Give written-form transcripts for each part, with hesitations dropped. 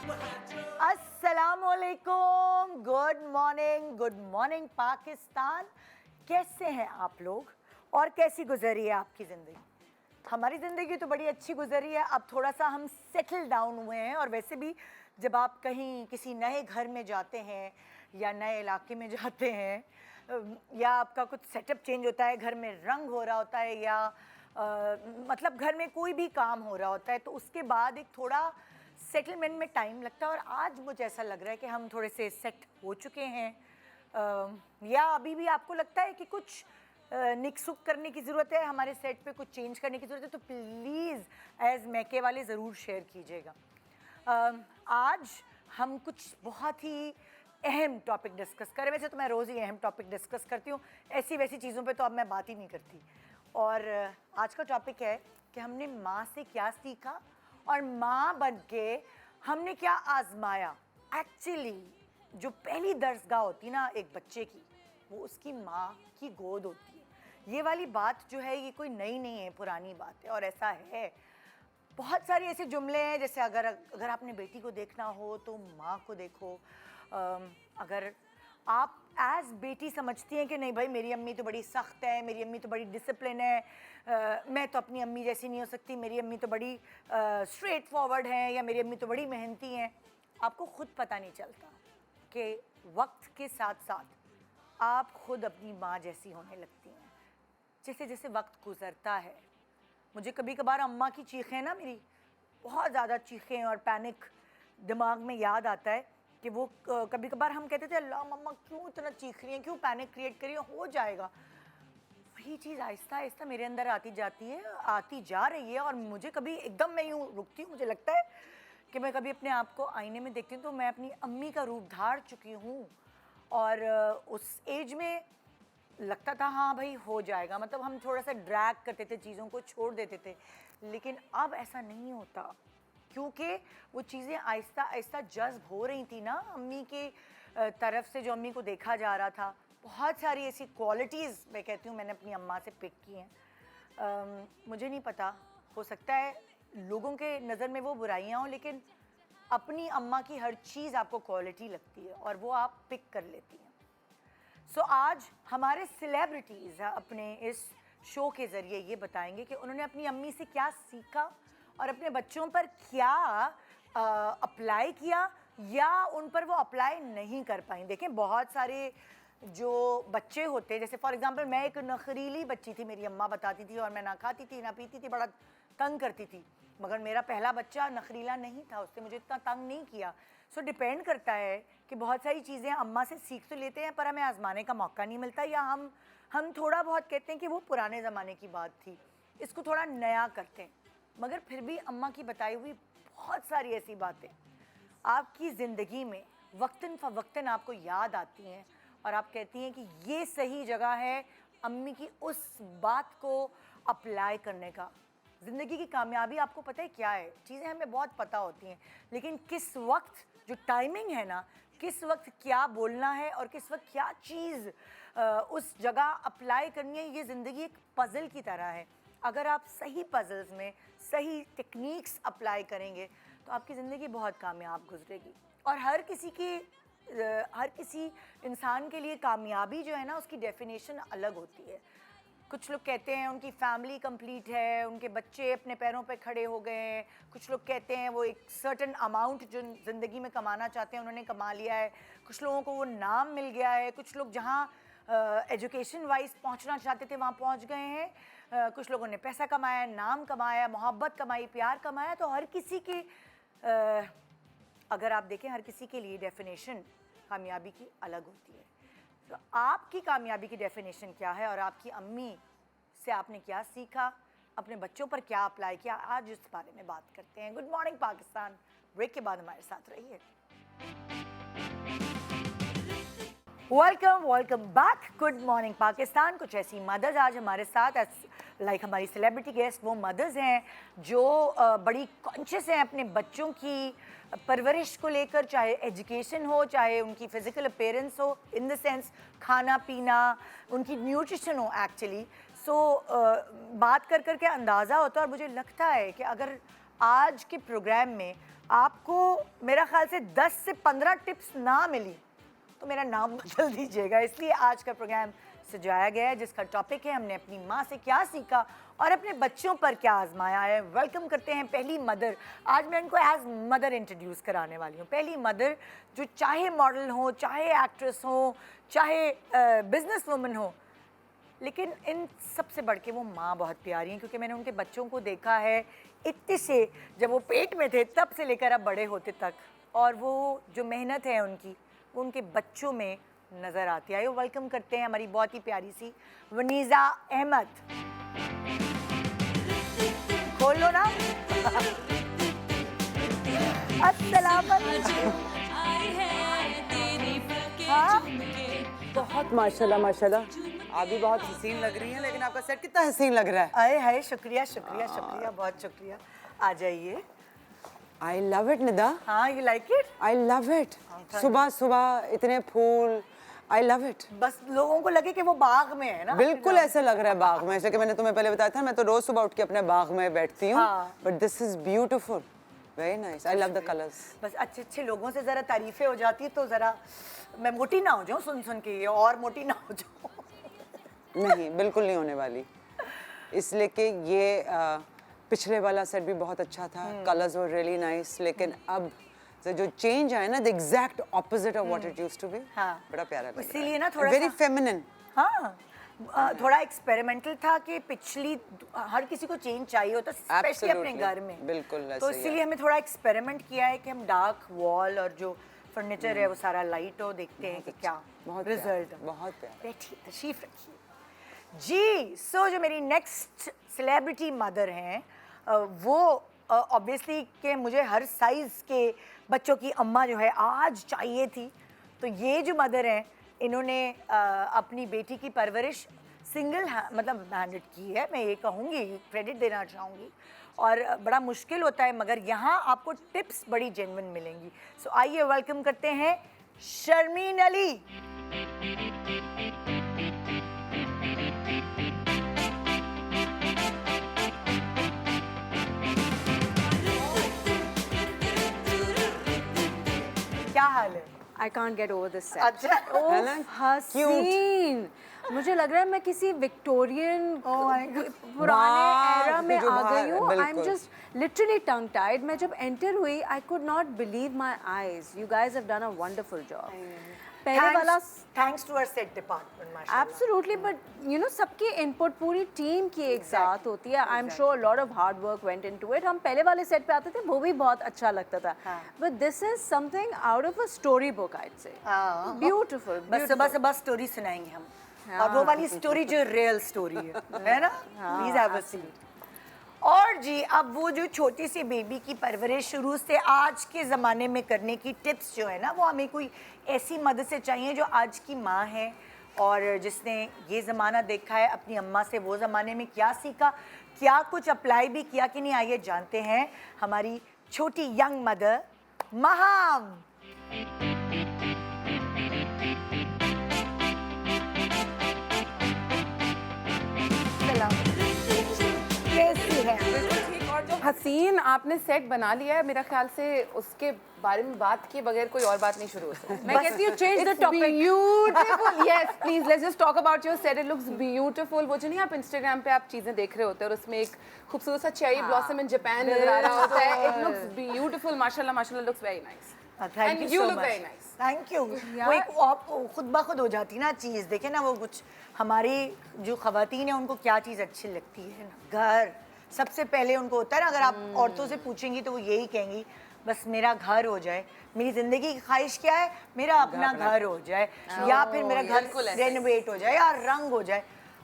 अस्सलामुअलैकुम, good morning Pakistan. कैसे हैं आप लोग और कैसी गुजरी है आपकी ज़िंदगी? हमारी ज़िंदगी तो बड़ी अच्छी गुजरी है। अब थोड़ा सा हम सेटल डाउन हुए हैं। और वैसे भी जब आप कहीं किसी नए घर में जाते हैं या नए इलाके में जाते हैं या आपका कुछ सेटअप चेंज होता है, घर में रंग हो रहा होता है या मतलब घर में कोई भी काम हो रहा होता है, तो उसके बाद एक थोड़ा सेटलमेंट में टाइम लगता है। और आज मुझे ऐसा लग रहा है कि हम थोड़े से सेट हो चुके हैं। या अभी भी आपको लगता है कि कुछ निक सुक करने की ज़रूरत है, हमारे सेट पे कुछ चेंज करने की ज़रूरत है, तो प्लीज़ एज़ मैके वाले ज़रूर शेयर कीजिएगा। आज हम कुछ बहुत ही अहम टॉपिक डिस्कस करें। वैसे तो मैं रोज़ ही अहम टॉपिक डिस्कस करती हूँ, ऐसी वैसी चीज़ों पे तो अब मैं बात ही नहीं करती। और आज का टॉपिक है कि हमने माँ से क्या सीखा और माँ बन के हमने क्या आजमाया। एक्चुअली जो पहली दरसगाह होती ना एक बच्चे की, वो उसकी माँ की गोद होती है। ये वाली बात जो है ये कोई नई नहीं है, पुरानी बात है। और ऐसा है, बहुत सारे ऐसे जुमले हैं, जैसे अगर आपने बेटी को देखना हो तो माँ को देखो। अगर आप एज बेटी समझती हैं कि नहीं भाई मेरी अम्मी तो बड़ी सख्त है, मेरी अम्मी तो बड़ी डिसिप्लिन है, मैं तो अपनी अम्मी जैसी नहीं हो सकती, मेरी अम्मी तो बड़ी स्ट्रेट फॉरवर्ड है, या मेरी अम्मी तो बड़ी मेहनती हैं, आपको खुद पता नहीं चलता कि वक्त के साथ साथ आप खुद अपनी माँ जैसी होने लगती हैं जैसे जैसे वक्त गुजरता है। मुझे कभी कभार अम्मा की चीखें ना, मेरी बहुत ज़्यादा चीखें और पैनिक दिमाग में याद आता है कि वो कभी कभार हम कहते थे अल्लाह मम्मा क्यों इतना चीख रही हैं, क्यों पैनिक क्रिएट करी है, हो जाएगा। वही चीज़ आहिस्ता आहिस्ता मेरे अंदर आती जाती है, आती जा रही है। और मुझे कभी एकदम मैं यूँ रुकती हूँ, मुझे लगता है कि मैं कभी अपने आप को आईने में देखती हूँ तो मैं अपनी अम्मी का रूप धार चुकी हूँ। और उस एज में लगता था हाँ भाई हो जाएगा, मतलब हम थोड़ा सा ड्रैग करते थे, चीज़ों को छोड़ देते थे। लेकिन अब ऐसा नहीं होता, क्योंकि वो चीज़ें आहिस्ता आहिस्ता जज्ब हो रही थी ना अम्मी के तरफ से, जो अम्मी को देखा जा रहा था। बहुत सारी ऐसी क्वालिटीज़ मैं कहती हूँ मैंने अपनी अम्मा से पिक की हैं। मुझे नहीं पता, हो सकता है लोगों के नज़र में वो बुराइयाँ हों, लेकिन अपनी अम्मा की हर चीज़ आपको क्वालिटी लगती है और वो आप पिक कर लेती हैं। सो आज हमारे सेलिब्रिटीज़ अपने इस शो के ज़रिए ये बताएंगे कि उन्होंने अपनी अम्मी से क्या सीखा और अपने बच्चों पर क्या अप्लाई किया, या उन पर वो अप्लाई नहीं कर पाई। देखें बहुत सारे जो बच्चे होते हैं, जैसे फॉर एग्जांपल मैं एक नखरीली बच्ची थी, मेरी अम्मा बताती थी, और मैं ना खाती थी ना पीती थी, बड़ा तंग करती थी। मगर मेरा पहला बच्चा नखरीला नहीं था, उसने मुझे इतना तंग नहीं किया। सो डिपेंड करता है कि बहुत सारी चीज़ें अम्मा से सीख तो लेते हैं पर हमें आजमाने का मौका नहीं मिलता, या हम थोड़ा बहुत कहते हैं कि वो पुराने ज़माने की बात थी, इसको थोड़ा नया करते हैं। मगर फिर भी अम्मा की बताई हुई बहुत सारी ऐसी बातें आपकी ज़िंदगी में वक्तन फ़वक्तन आपको याद आती हैं और आप कहती हैं कि ये सही जगह है अम्मी की उस बात को अप्लाई करने का। ज़िंदगी की कामयाबी आपको पता है क्या है, चीज़ें हमें बहुत पता होती हैं, लेकिन किस वक्त जो टाइमिंग है ना, किस वक्त क्या बोलना है और किस वक्त क्या चीज़ उस जगह अप्लाई करनी है, ये ज़िंदगी एक पज़ल की तरह है। अगर आप सही पज़ल्स में सही टेक्निक्स अप्लाई करेंगे तो आपकी ज़िंदगी बहुत कामयाब गुजरेगी। और हर किसी इंसान के लिए कामयाबी जो है ना, उसकी डेफिनेशन अलग होती है। कुछ लोग कहते हैं उनकी फैमिली कंप्लीट है, उनके बच्चे अपने पैरों पे खड़े हो गए हैं। कुछ लोग कहते हैं वो एक सर्टेन अमाउंट जो ज़िंदगी में कमाना चाहते हैं उन्होंने कमा लिया है। कुछ लोगों को वो नाम मिल गया है, कुछ लोग जहाँ एजुकेशन वाइज पहुँचना चाहते थे वहाँ पहुँच गए हैं। कुछ लोगों ने पैसा कमाया, नाम कमाया, मोहब्बत कमाई, प्यार कमाया। तो हर किसी की अगर आप देखें हर किसी के लिए डेफिनेशन कामयाबी की अलग होती है। तो आपकी कामयाबी की डेफिनेशन क्या है और आपकी अम्मी से आपने क्या सीखा, अपने बच्चों पर क्या अप्लाई किया, आज इस बारे में बात करते हैं। गुड मॉर्निंग पाकिस्तान, ब्रेक के बाद हमारे साथ रहिए। Welcome back. Good morning Pakistan. कुछ ऐसी मदर्स आज हमारे साथ लाइक हमारी सेलिब्रिटी गेस्ट, वो मदर्स हैं जो बड़ी कॉन्शियस हैं अपने बच्चों की परवरिश को लेकर, चाहे एजुकेशन हो, चाहे उनकी फ़िज़िकल अपीयरेंस हो, इन द सेंस खाना पीना, उनकी न्यूट्रिशन हो एक्चुअली। सो बात कर कर के अंदाज़ा होता है। और मुझे लगता है कि अगर आज के प्रोग्राम में आपको मेरा ख्याल से 10 से 15 टिप्स ना मिली तो मेरा नाम बदल दीजिएगा। इसलिए आज का प्रोग्राम सजाया गया है जिसका टॉपिक है हमने अपनी माँ से क्या सीखा और अपने बच्चों पर क्या आजमाया है। वेलकम करते हैं पहली मदर। आज मैं इनको एज मदर इंट्रोड्यूस कराने वाली हूँ। पहली मदर जो चाहे मॉडल हो, चाहे एक्ट्रेस हो, चाहे बिजनेस वुमन हो, लेकिन इन सबसे बढ़ के वो माँ बहुत प्यारी हैं क्योंकि मैंने उनके बच्चों को देखा है इतने से, जब वो पेट में थे तब से लेकर अब बड़े होते तक, और वो जो मेहनत है उनकी वो उनके बच्चों में नज़र आती है। वेलकम करते हैं हमारी बहुत ही प्यारी सी वनीज़ा अहमद। खोलो ना। अस्सलाम वालेकुम। हाँ? बहुत माशाल्लाह माशाल्लाह, आप भी बहुत हसीन लग रही हैं, लेकिन आपका सेट कितना हसीन लग रहा है। आए हाय, शुक्रिया शुक्रिया शुक्रिया, बहुत शुक्रिया। आ जाइए। I love it Nida. हाँ, you like it? I love it. सुबह सुबह इतने फूल, आई लव इट। बस लोगों को लगे कि वो बाग में है ना। बिल्कुल ऐसा लग रहा है बाग में, जैसे कि मैंने तुम्हें पहले बताया था, मैं तो रोज सुबह उठ के अपने बाग में बैठती हूँ। But this is beautiful, very nice, I love the colours. बस अच्छे अच्छे लोगों से जरा तारीफें हो जाती है तो जरा मैं मोटी ना हो जाऊँ सुन सुन के, ये और मोटी ना हो जाऊँ। नहीं, बिल्कुल नहीं होने वाली, इसलिए कि ये पिछले वाला सेट भी बहुत अच्छा था, कलर्स वर रियली नाइस, लेकिन अब जो चेंज आया ना, the exact opposite of what it used to be, बड़ा प्यारा लग रहा है। इसीलिए ना थोड़ा वेरी फेमिनिन। हाँ, थोड़ा एक्सपेरिमेंटल था कि पिछली हर किसी को चेंज चाहिए होता, स्पेशली अपने घर में। बिल्कुल, तो इसीलिए हमें थोड़ा एक्सपेरिमेंट किया है कि हम डार्क वॉल और जो फर्नीचर है वो सारा लाइट हो, देखते हैं कि क्या रिजल्ट। बहुत प्यारा। बैठिए, तशरीफ रखिए जी। सो जो मेरी नेक्स्ट सेलिब्रिटी मदर हैं वो ऑब्वियसली कि मुझे हर साइज़ के बच्चों की अम्मा जो है आज चाहिए थी, तो ये जो मदर हैं इन्होंने अपनी बेटी की परवरिश सिंगल मतलब हैंडेड की है, मैं ये कहूँगी, क्रेडिट देना चाहूँगी। और बड़ा मुश्किल होता है मगर यहाँ आपको टिप्स बड़ी जेन्युइन मिलेंगी। सो आइए वेलकम करते हैं शर्मीन अली। क्या हाल है? I can't get over this set. अच्छा, हसीन, मुझे लग रहा है मैं किसी विक्टोरियन पुराने एरा में आ गई हूँ। I'm just literally tongue tied. मैं जब एंटर हुई, I could not believe my eyes. You guys have done a wonderful job. पहले वाला thanks to our set department माशाल्लाह। Absolutely, but you know सबकी इनपुट पूरी टीम की एक साथ होती है। I'm sure a lot of hard work went into it. हम पहले वाले सेट पे आते थे, वो भी बहुत अच्छा लगता था। But this is something out of a story book, I'd say. Beautiful. बस सुबह स्टोरी सुनाएंगे हम, और वो वाली स्टोरी जो रियल स्टोरी है ना। Please have a seat. और जी अब वो जो छोटी सी बेबी की परवरिश शुरू से आज के ज़माने में करने की टिप्स जो है ना, वो हमें कोई ऐसी मदद से चाहिए जो आज की माँ है और जिसने ये ज़माना देखा है, अपनी अम्मा से वो ज़माने में क्या सीखा, क्या कुछ अप्लाई भी किया कि नहीं। आइए जानते हैं हमारी छोटी यंग मदर महाम। कैसी है? और जो हसीन आपने सेट बना लिया है, मेरा ख्याल से उसके बारे में बात किए बगैर कोई और बात नहीं शुरू हो सकती। मैं कहती हूँ change the topic. Beautiful, yes please let's just talk about your set. It looks beautiful. वो जो नहीं आप इंस्टाग्राम पे आप चीजें देख रहे होते हैं और उसमें एक खूबसूरत सा चेरी ब्लॉसम इन जापान नजर आ रहा होता है। इट लुक्स ब्यूटीफुल, माशाल्लाह माशाल्लाह, looks very nice. Thank you so much. Thank you. वो एक खुद ब खुद हो जाती ना चीज़, देखे ना, वो कुछ हमारी जो ख़वातीन है उनको क्या चीज़ अच्छी लगती है ना, घर सबसे पहले उनको होता है ना। अगर आप औरतों से पूछेंगी तो वो यही कहेंगी, बस मेरा घर हो जाए। मेरी ज़िंदगी की ख्वाहिश क्या है? मेरा अपना घर हो जाए, या फिर मेरा घर रेनोवेट हो जाए या रंग हो जाए।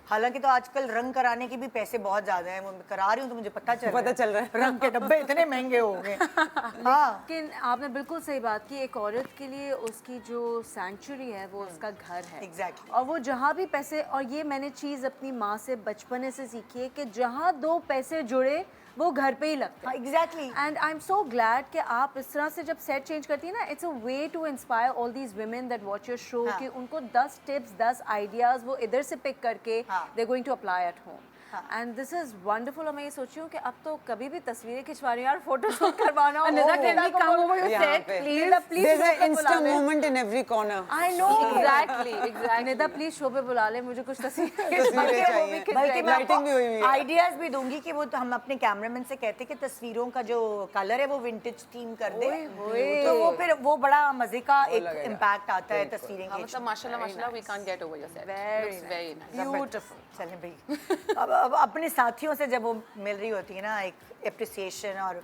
हालांकि तो आजकल रंग कराने के भी पैसे बहुत ज़्यादा हैं, वो मैं करा रही हूँ तो मुझे पता चल रहा है रंग के डब्बे इतने महंगे हो गए। हाँ, लेकिन आपने बिल्कुल सही बात की। एक औरत के लिए उसकी जो सैंक्चुरी है वो उसका घर है। Exactly. और वो जहाँ भी पैसे, और ये मैंने चीज़ अपनी माँ से बचपने से सीखी है कि जहाँ दो पैसे जुड़े वो घर पे ही लगते हैं। Exactly. And I am so glad कि आप इस तरह से जब सेट चेंज करती है ना, it's a way to inspire all these women that watch your show कि उनको 10 टिप्स 10 आइडियाज़ वो इधर से पिक करके they going to apply at home. And this is wonderful. और मैं ये सोच रही हूँ कि अब तो कभी भी तस्वीरें खिंचवा रही हूँ यार, फोटो शूट करवाना हो। Nida, can we come over your यहाँ set, पे please? please there's show an पे बुला instant ले। moment in every corner. I know Exactly. Nida please show पे बुला ले, मुझे कुछ तस्वीरें तस्वीरें बल्कि चाहिए। बल्कि मैं Lighting भी हुई हुई आपको है। आइडियाज भी दूंगी कि वो तो हम अपने कैमरामैन से कहते कि तस्वीरों का जो कलर है वो विंटेज थीम कर दे, तो वो फिर वो बड़ा मजे का एक लगेगा। इम्पैक्ट आता है तस्वीरें हाँ, के। मतलब माशाल्लाह we can't get over your set. Very Looks very nice. Beautiful. चलें भाई, अब अपने साथियों से जब वो मिल रही होती है ना, एक एप्रिसिएशन और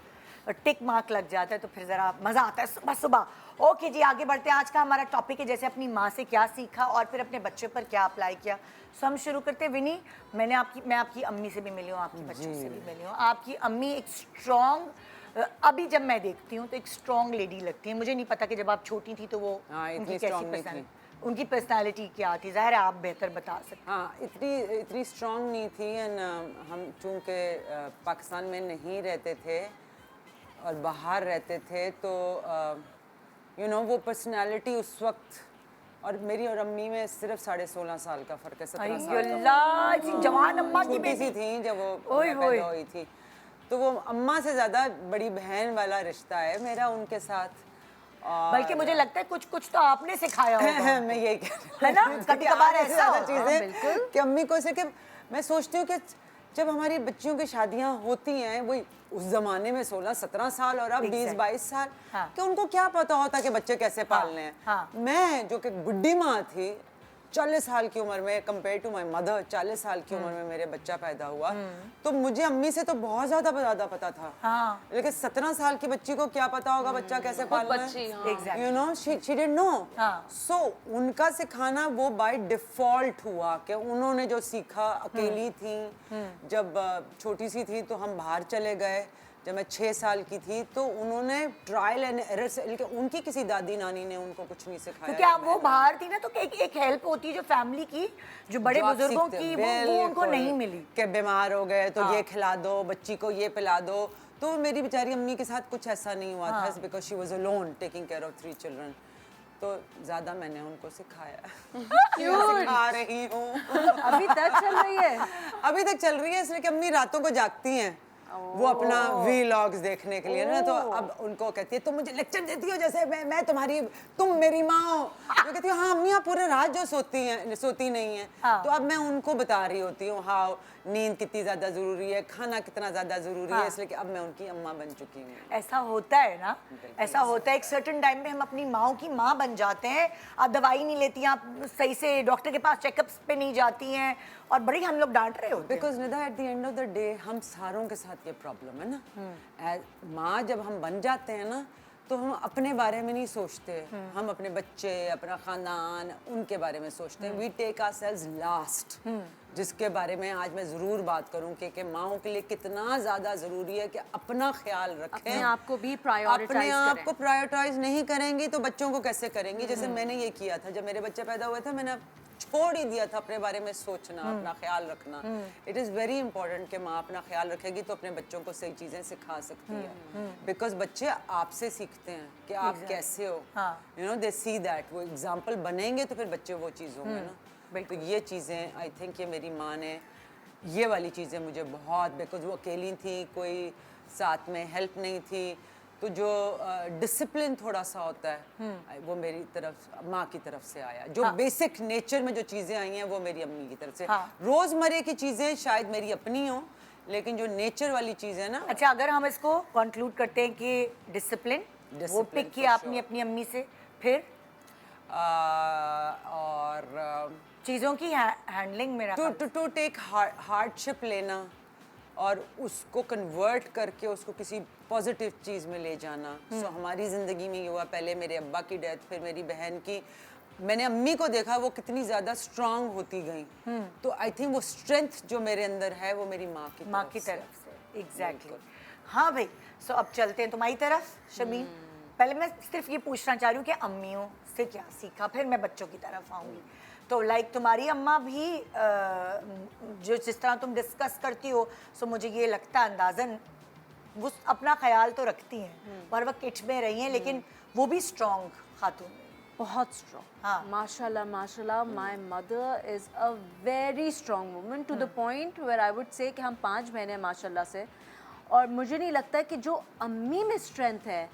टिक मार्क लग जाता है, तो फिर ज़रा मज़ा आता है सुबह सुबह। ओके जी, आगे बढ़ते हैं। आज का हमारा टॉपिक है जैसे अपनी माँ से क्या सीखा और फिर अपने बच्चों पर क्या अप्लाई किया। सो हम शुरू करते हैं। विनी, मैं आपकी अम्मी से भी मिली हूँ, आपकी बच्चों से भी मिली हूँ। आपकी अम्मी एक स्ट्रॉन्ग, अभी जब मैं देखती हूँ तो एक स्ट्रॉन्ग लेडी लगती है। मुझे नहीं पता कि जब आप छोटी थी तो वो हाँ, इतनी उनकी कैसी strong नहीं थी। उनकी पर्सनालिटी क्या थी, ज़ाहिर है आप बेहतर बता सकते हाँ, इतनी स्ट्रांग नहीं थी। एंड हम चूँकि पाकिस्तान में नहीं रहते थे और बाहर रहते थे, तो यू नो वो पर्सनालिटी उस वक्त, और मेरी और अम्मी में सिर्फ 16.5 साल का फ़र्क है, 17 साल का। अल्लाह, इतनी जवान अम्मा की छोटी सी बेटी। थी जब वो ओए मैं होए। पैदा हुई थी, तो वो अम्मा से ज़्यादा बड़ी बहन वाला रिश्ता है मेरा उनके साथ। और बल्कि मुझे लगता है कुछ कुछ तो आपने सिखाया होगा। मैं यही कह रही हूँ। है ना? कभी-कभार आधे से ऐसा ज़्यादा होता है, चीज़ें कि अम्मी को सिर्फ, मैं सोचती हूँ कि जब हमारी बच्चियों की शादियाँ होती हैं, वही उस ज़माने में 16-17 साल और अब 20-22 साल, हाँ। कि उनको क्या पता होता कि बच्चे कैसे पालने हैं। हाँ। मैं जो कि बुढ़ी माँ थी, 40 साल की उम्र में, कंपेयर टू माई मदर, 40 साल की उम्र में मेरे बच्चा पैदा हुआ, तो मुझे अम्मी से तो बहुत ज़्यादा पता था। हाँ। लेकिन 17 साल की बच्ची को क्या पता होगा बच्चा कैसे पालना है। बच्ची, हाँ। Exactly. You know, she didn't know. हाँ। So उनका सिखाना वो बाय डिफॉल्ट हुआ कि उन्होंने जो सीखा, अकेली थी, जब छोटी सी थी तो हम बाहर चले गए। जब मैं 6 साल की थी तो उन्होंने ट्रायल एंड एरर से, उनकी किसी दादी नानी ने उनको कुछ नहीं सिखाया। क्योंकि आप वो बाहर थी ना, तो एक हेल्प होती है जो फैमिली की, जो बड़े जो आप बुजुर्गों सीखते की, हो, वो उनको बिल्कुल, नहीं मिली। कि बीमार हो गए तो हाँ। ये खिला दो, बच्ची को ये पिला दो। तो मेरी बेचारी अम्मी के साथ कुछ ऐसा नहीं हुआ था, because she was alone taking care of 3 children. तो ज्यादा मैंने उनको सिखाया। सिखा रही हूँ। अभी तक चल रही है। अभी तक चल रही है, इसलिए कि अम्मी रातों को जागती हैं वो अपना वीलॉग्स देखने के लिए ना, तो अब उनको कहती है तुम मुझे लेक्चर देती हो जैसे मैं तुम्हारी, तुम मेरी माँ हो। मैं कहती हूँ हाँ अम्मी, आप पूरे रात जो सोती नहीं है। हाँ। तो अब मैं उनको बता रही होती हूँ हाँ नींद कितनी ज़्यादा ज़रूरी है, खाना कितना ज़्यादा ज़रूरी है, इसलिए कि अब मैं उनकी अम्मा बन चुकी हूँ। ऐसा होता है ना, ऐसा होता है एक सर्टेन टाइम पे हम अपनी माओ की माँ बन जाते हैं। आप दवाई नहीं लेती हैं, आप सही से डॉक्टर के पास चेकअप्स पे नहीं जाती हैं, और बड़ी हम लोग डांट रहे होते हैं। Because Nida at the end of the day हम सारों के साथ ये प्रॉब्लम है ना, माँ जब हम बन जाते हैं ना, तो हम अपने बारे में नहीं सोचते, हम अपने बच्चे, अपना खानदान, उनके बारे में सोचते हैं। वी टेक आवरसेल्व्स लास्ट, जिसके बारे में आज मैं ज़रूर बात करूँ कि माँओं के लिए कितना ज़्यादा ज़रूरी है कि अपना ख्याल रखें, अपने आप को भी अपने प्रायोरिटाइज आप करें। को प्रायोरिटाइज नहीं करेंगी तो बच्चों को कैसे करेंगी। जैसे मैंने ये किया था, जब मेरे बच्चे पैदा हुए थे, मैंने छोड़ ही दिया था अपने बारे में सोचना, अपना ख्याल रखना। इट इज़ वेरी इंपॉर्टेंट कि माँ अपना ख्याल रखेगी तो अपने बच्चों को सही चीज़ें सिखा सकती है, बिकॉज बच्चे आपसे सीखते हैं कि आप कैसे हो। You know, they see that, वो एग्जाम्पल बनेंगे तो फिर बच्चे वो चीज़ होंगे ना। तो ये चीज़ें आई थिंक ये मेरी माँ ने, ये वाली चीज़ें मुझे बहुत, बिकॉज वो अकेली थी, कोई साथ में हेल्प नहीं थी, तो जो डिसिप्लिन थोड़ा सा होता है वो मेरी तरफ, माँ की तरफ से आया। जो बेसिक नेचर में जो चीज़ें आई हैं वो मेरी अम्मी की तरफ से। रोज़मर्रे की चीज़ें शायद मेरी अपनी हों, लेकिन जो नेचर वाली चीज़ है ना। अच्छा, अगर हम इसको कंक्लूड करते हैं कि डिसिप्लिन वो Discipline, पिक किया for आपने sure. अपनी अम्मी से, फिर और चीज़ों की हैंडलिंग मेरा टू टेक हार्डशिप लेना और उसको कन्वर्ट करके उसको किसी पॉजिटिव चीज़ में ले जाना। सो हमारी ज़िंदगी में ये हुआ, पहले मेरे अब्बा की डेथ, फिर मेरी बहन की। मैंने अम्मी को देखा वो कितनी ज़्यादा स्ट्रांग होती गई, तो आई थिंक वो स्ट्रेंथ जो मेरे अंदर है वो मेरी माँ की तरफ से। एग्जैक्टली। हाँ भाई, सो अब चलते हैं तुम्हारी तरफ शमीन। पहले मैं सिर्फ ये पूछना चाह रही हूँ कि अम्मियों से क्या सीखा, फिर मैं बच्चों की तरफ आऊँगी। तो लाइक तुम्हारी अम्मा भी जो जिस तरह तुम डिस्कस करती हो, सो मुझे ये लगता है अंदाज़न वो अपना ख्याल तो रखती हैं, और वह किच में रही हैं, लेकिन वो भी स्ट्रॉन्ग खातून हैं। बहुत स्ट्रॉन्ग, हाँ। माशाल्लाह माशाल्लाह। My mother is a very strong woman to the point where I would say कि हम 5 बहनें हैं माशाल्लाह से, और मुझे नहीं लगता कि जो अम्मी में स्ट्रेंथ है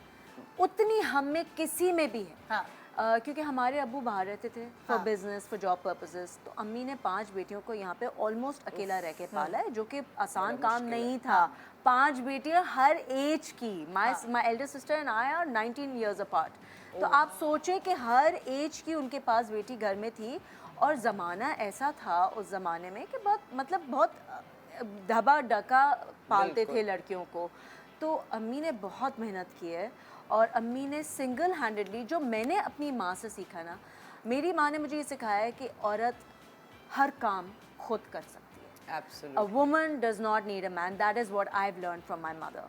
उतनी हम में किसी में भी है। हाँ। क्योंकि हमारे अब्बू बाहर रहते थे for business, for job purposes, तो अम्मी ने 5 बेटियों को यहाँ पे ऑलमोस्ट अकेला रह के पाला है, जो कि आसान काम नहीं था। 5 बेटियां हर एज की, my Elder sister and I R 19 years apart. तो आप सोचें कि हर एज की उनके पास बेटी घर में थी, और ज़माना ऐसा था उस ज़माने में कि बहुत धबा डका पालते थे लड़कियों को। तो अम्मी ने बहुत मेहनत की है, और अम्मी ने सिंगल हैंडेडली, जो मैंने अपनी माँ से सीखा ना, मेरी माँ ने मुझे ये सिखाया है कि औरत हर काम खुद कर सकती है। Absolutely. A woman does not need a man. That is what I've learned from my mother.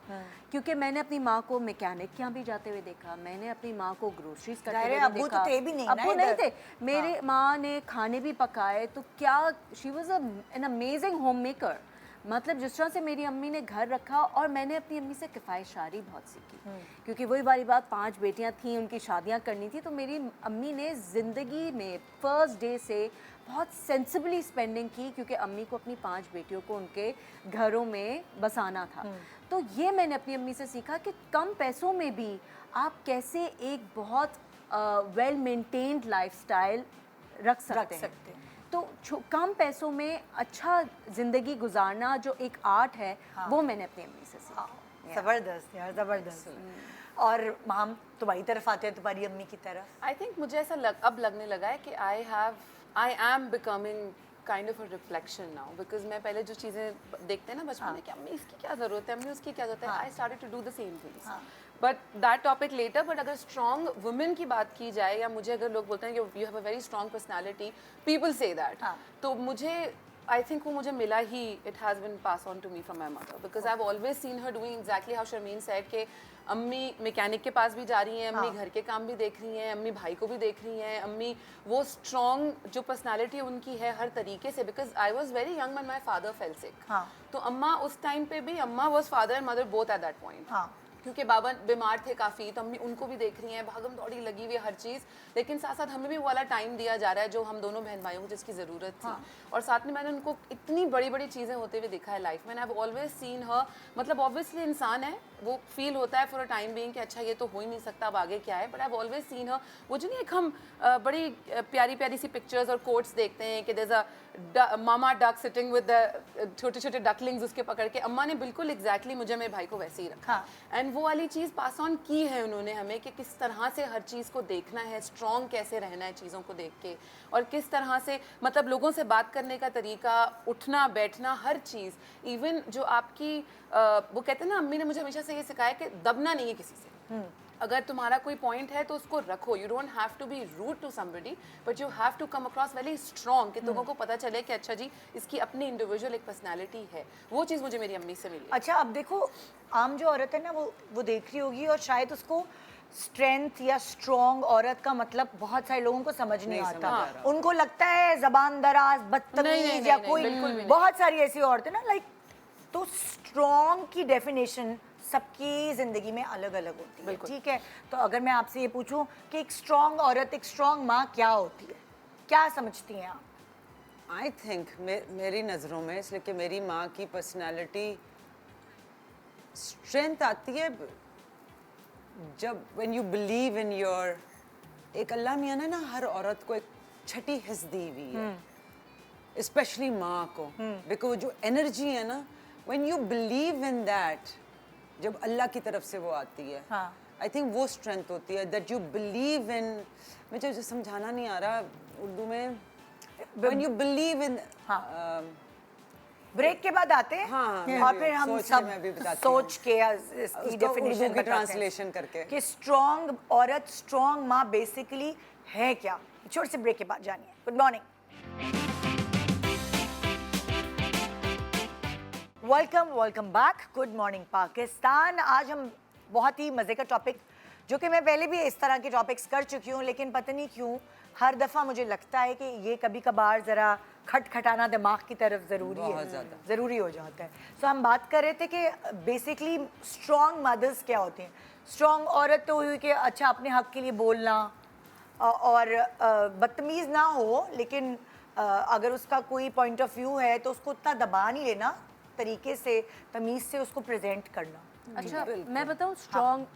क्योंकि मैंने अपनी माँ को मैकेनिक के यहाँ भी जाते हुए देखा, मैंने अपनी माँ को ग्रोसरीज करते जाहिर हुए है, अब्बू देखा। तो थे भी नहीं ना अब्बू नहीं इधर। थे। मेरे माँ ने खाने भी पकाए, तो क्या she was an amazing home maker. मतलब जिस तरह से मेरी अम्मी ने घर रखा, और मैंने अपनी अम्मी से किफ़ायत शारी बहुत सीखी, क्योंकि वही वाली बात, 5 बेटियां थीं, उनकी शादियां करनी थी, तो मेरी अम्मी ने ज़िंदगी में फर्स्ट डे से बहुत सेंसिबली स्पेंडिंग की, क्योंकि अम्मी को अपनी 5 बेटियों को उनके घरों में बसाना था। तो ये मैंने अपनी अम्मी से सीखा कि कम पैसों में भी आप कैसे एक बहुत वेल मेंटेन्ड लाइफस्टाइल रख सकते हैं। तो कम पैसों में अच्छा ज़िंदगी गुजारना जो एक आर्ट है, वो मैंने अपनी अम्मी से सीखा। जबरदस्त यार, जबरदस्त। और हम तुम्हारी तरफ आते हैं, तुम्हारी अम्मी की तरफ। आई थिंक मुझे ऐसा अब लगने लगा है कि I am becoming kind of a reflection now, because मैं पहले जो चीज़ें देखते हैं ना बचपन में कि अम्मी इसकी क्या ज़रूरत है, अम्मी उसकी क्या ज़रूरत है, I started to do the same things, but that topic later. But अगर स्ट्रॉन्ग वुमेन की बात की जाए, या मुझे अगर लोग बोलते हैं कि you have a very strong personality, people say that, तो मुझे आई थिंक वो मुझे मिला ही, it has been passed on to me from my mother, because I have always seen her doing exactly how Sharmeen said कि अम्मी mechanic के पास भी जा रही हैं, अम्मी घर के काम भी देख रही हैं, अम्मी भाई को भी देख रही हैं, अम्मी वो स्ट्रॉन्ग जो पर्सनालिटी उनकी है हर तरीके से, because I was very young when my father fail सिक। तो अम्मा उस टाइम पे भी, अम्मा was father and mother both at that point, क्योंकि बाबा बीमार थे काफ़ी, तो अम्मी उनको भी देख रही हैं, भागम दौड़ी लगी हुई है हर चीज़, लेकिन साथ साथ हमें भी वो वाला टाइम दिया जा रहा है जो हम दोनों बहन भाइयों को जिसकी ज़रूरत थी। और साथ में मैंने उनको इतनी बड़ी बड़ी चीज़ें होते हुए देखा है लाइफ में। आई हैव ऑलवेज सीन हर, मतलब ऑब्वियसली इंसान है, वो फील होता है फॉर अ टाइम बीइंग कि अच्छा ये तो हो ही नहीं सकता, अब आगे क्या है, but I have always seen हर, वो जो नहीं एक हम बड़ी प्यारी प्यारी सी पिक्चर्स और कोट्स देखते हैं कि there is a mama duck sitting with the छोटे छोटे डकलिंग्स उसके पकड़ के, अम्मा ने बिल्कुल एग्जैक्टली मुझे मेरे भाई को वैसे ही रखा, एंड वो वाली चीज़ पास ऑन की है उन्होंने हमें कि किस तरह से हर चीज़ को देखना है, स्ट्रॉन्ग कैसे रहना है चीज़ों को देख के, और किस तरह से मतलब लोगों से बात करने का तरीका, उठना बैठना, हर चीज़, इवन जो आपकी वो कहते हैं ना, अम्मी ने मुझे हमेशा से ये सिखाया कि दबना नहीं है किसी से, अगर तुम्हारा कोई पॉइंट है तो उसको रखो, you don't have to be rude to somebody, but you have to come across very strong, कि लोगों को पता चले कि अच्छा जी इसकी अपनी इंडिविजुअल एक पर्सनैलिटी है। वो चीज़ मुझे मेरी अम्मी से मिली। अच्छा, अब देखो, आम जो औरत है ना, वो देख रही होगी, और शायद उसको स्ट्रेंथ या स्ट्रॉन्ग औरत का मतलब बहुत सारे लोगों को समझ नहीं आता। उनको लगता है जबान दराज, बदतमीज, या कोई बहुत सारी ऐसी औरतें ना, लाइक, तो स्ट्रॉन्ग की डेफिनेशन सबकी ज़िंदगी में अलग अलग होती है, ठीक है? तो अगर मैं आपसे ये पूछूं कि एक स्ट्रॉन्ग औरत, एक स्ट्रॉन्ग माँ क्या होती है, क्या समझती हैं आप? आई थिंक मेरी नज़रों में, इसलिए कि मेरी माँ की पर्सनालिटी स्ट्रेंथ आती है जब when you believe in your, एक अल्लाह मियाँ ने ना हर औरत को एक छठी हिस्स दी हुई है, स्पेशली माँ को, बिकॉज जो एनर्जी है ना, when you believe in that, जब अल्लाह की तरफ से वो आती है, आई थिंक वो स्ट्रेंथ होती है, दैट यू बिलीव इन, मुझे समझाना नहीं आ रहा उर्दू में, when you believe in. Break के बाद आते हैं, और फिर हम सब सोच के इसकी डेफिनेशन ट्रांसलेशन करके कि स्ट्रॉन्ग औरत, स्ट्रॉन्ग माँ बेसिकली है क्या। छोटे से ब्रेक के बाद जानिए। Good morning, welcome back, good morning Pakistan. आज हम बहुत ही मज़े का टॉपिक, जो कि मैं पहले भी इस तरह के टॉपिक्स कर चुकी हूँ, लेकिन पता नहीं क्यों हर दफ़ा मुझे लगता है कि ये कभी कभार ज़रा खटखटाना दिमाग की तरफ ज़रूरी हो जाता है। सो हम बात कर रहे थे कि बेसिकली स्ट्रॉन्ग मदर्स क्या होती हैं। स्ट्रॉन्ग औरत तो हुई कि अच्छा अपने हक़ के लिए बोलना, और बदतमीज़ ना हो, लेकिन अगर उसका कोई पॉइंट ऑफ व्यू है तो उसको उतना दबा नहीं लेना, तरीके से तमीज़ से उसको प्रेजेंट करना। अच्छा मैं बताऊँ स्ट्रॉन्ग,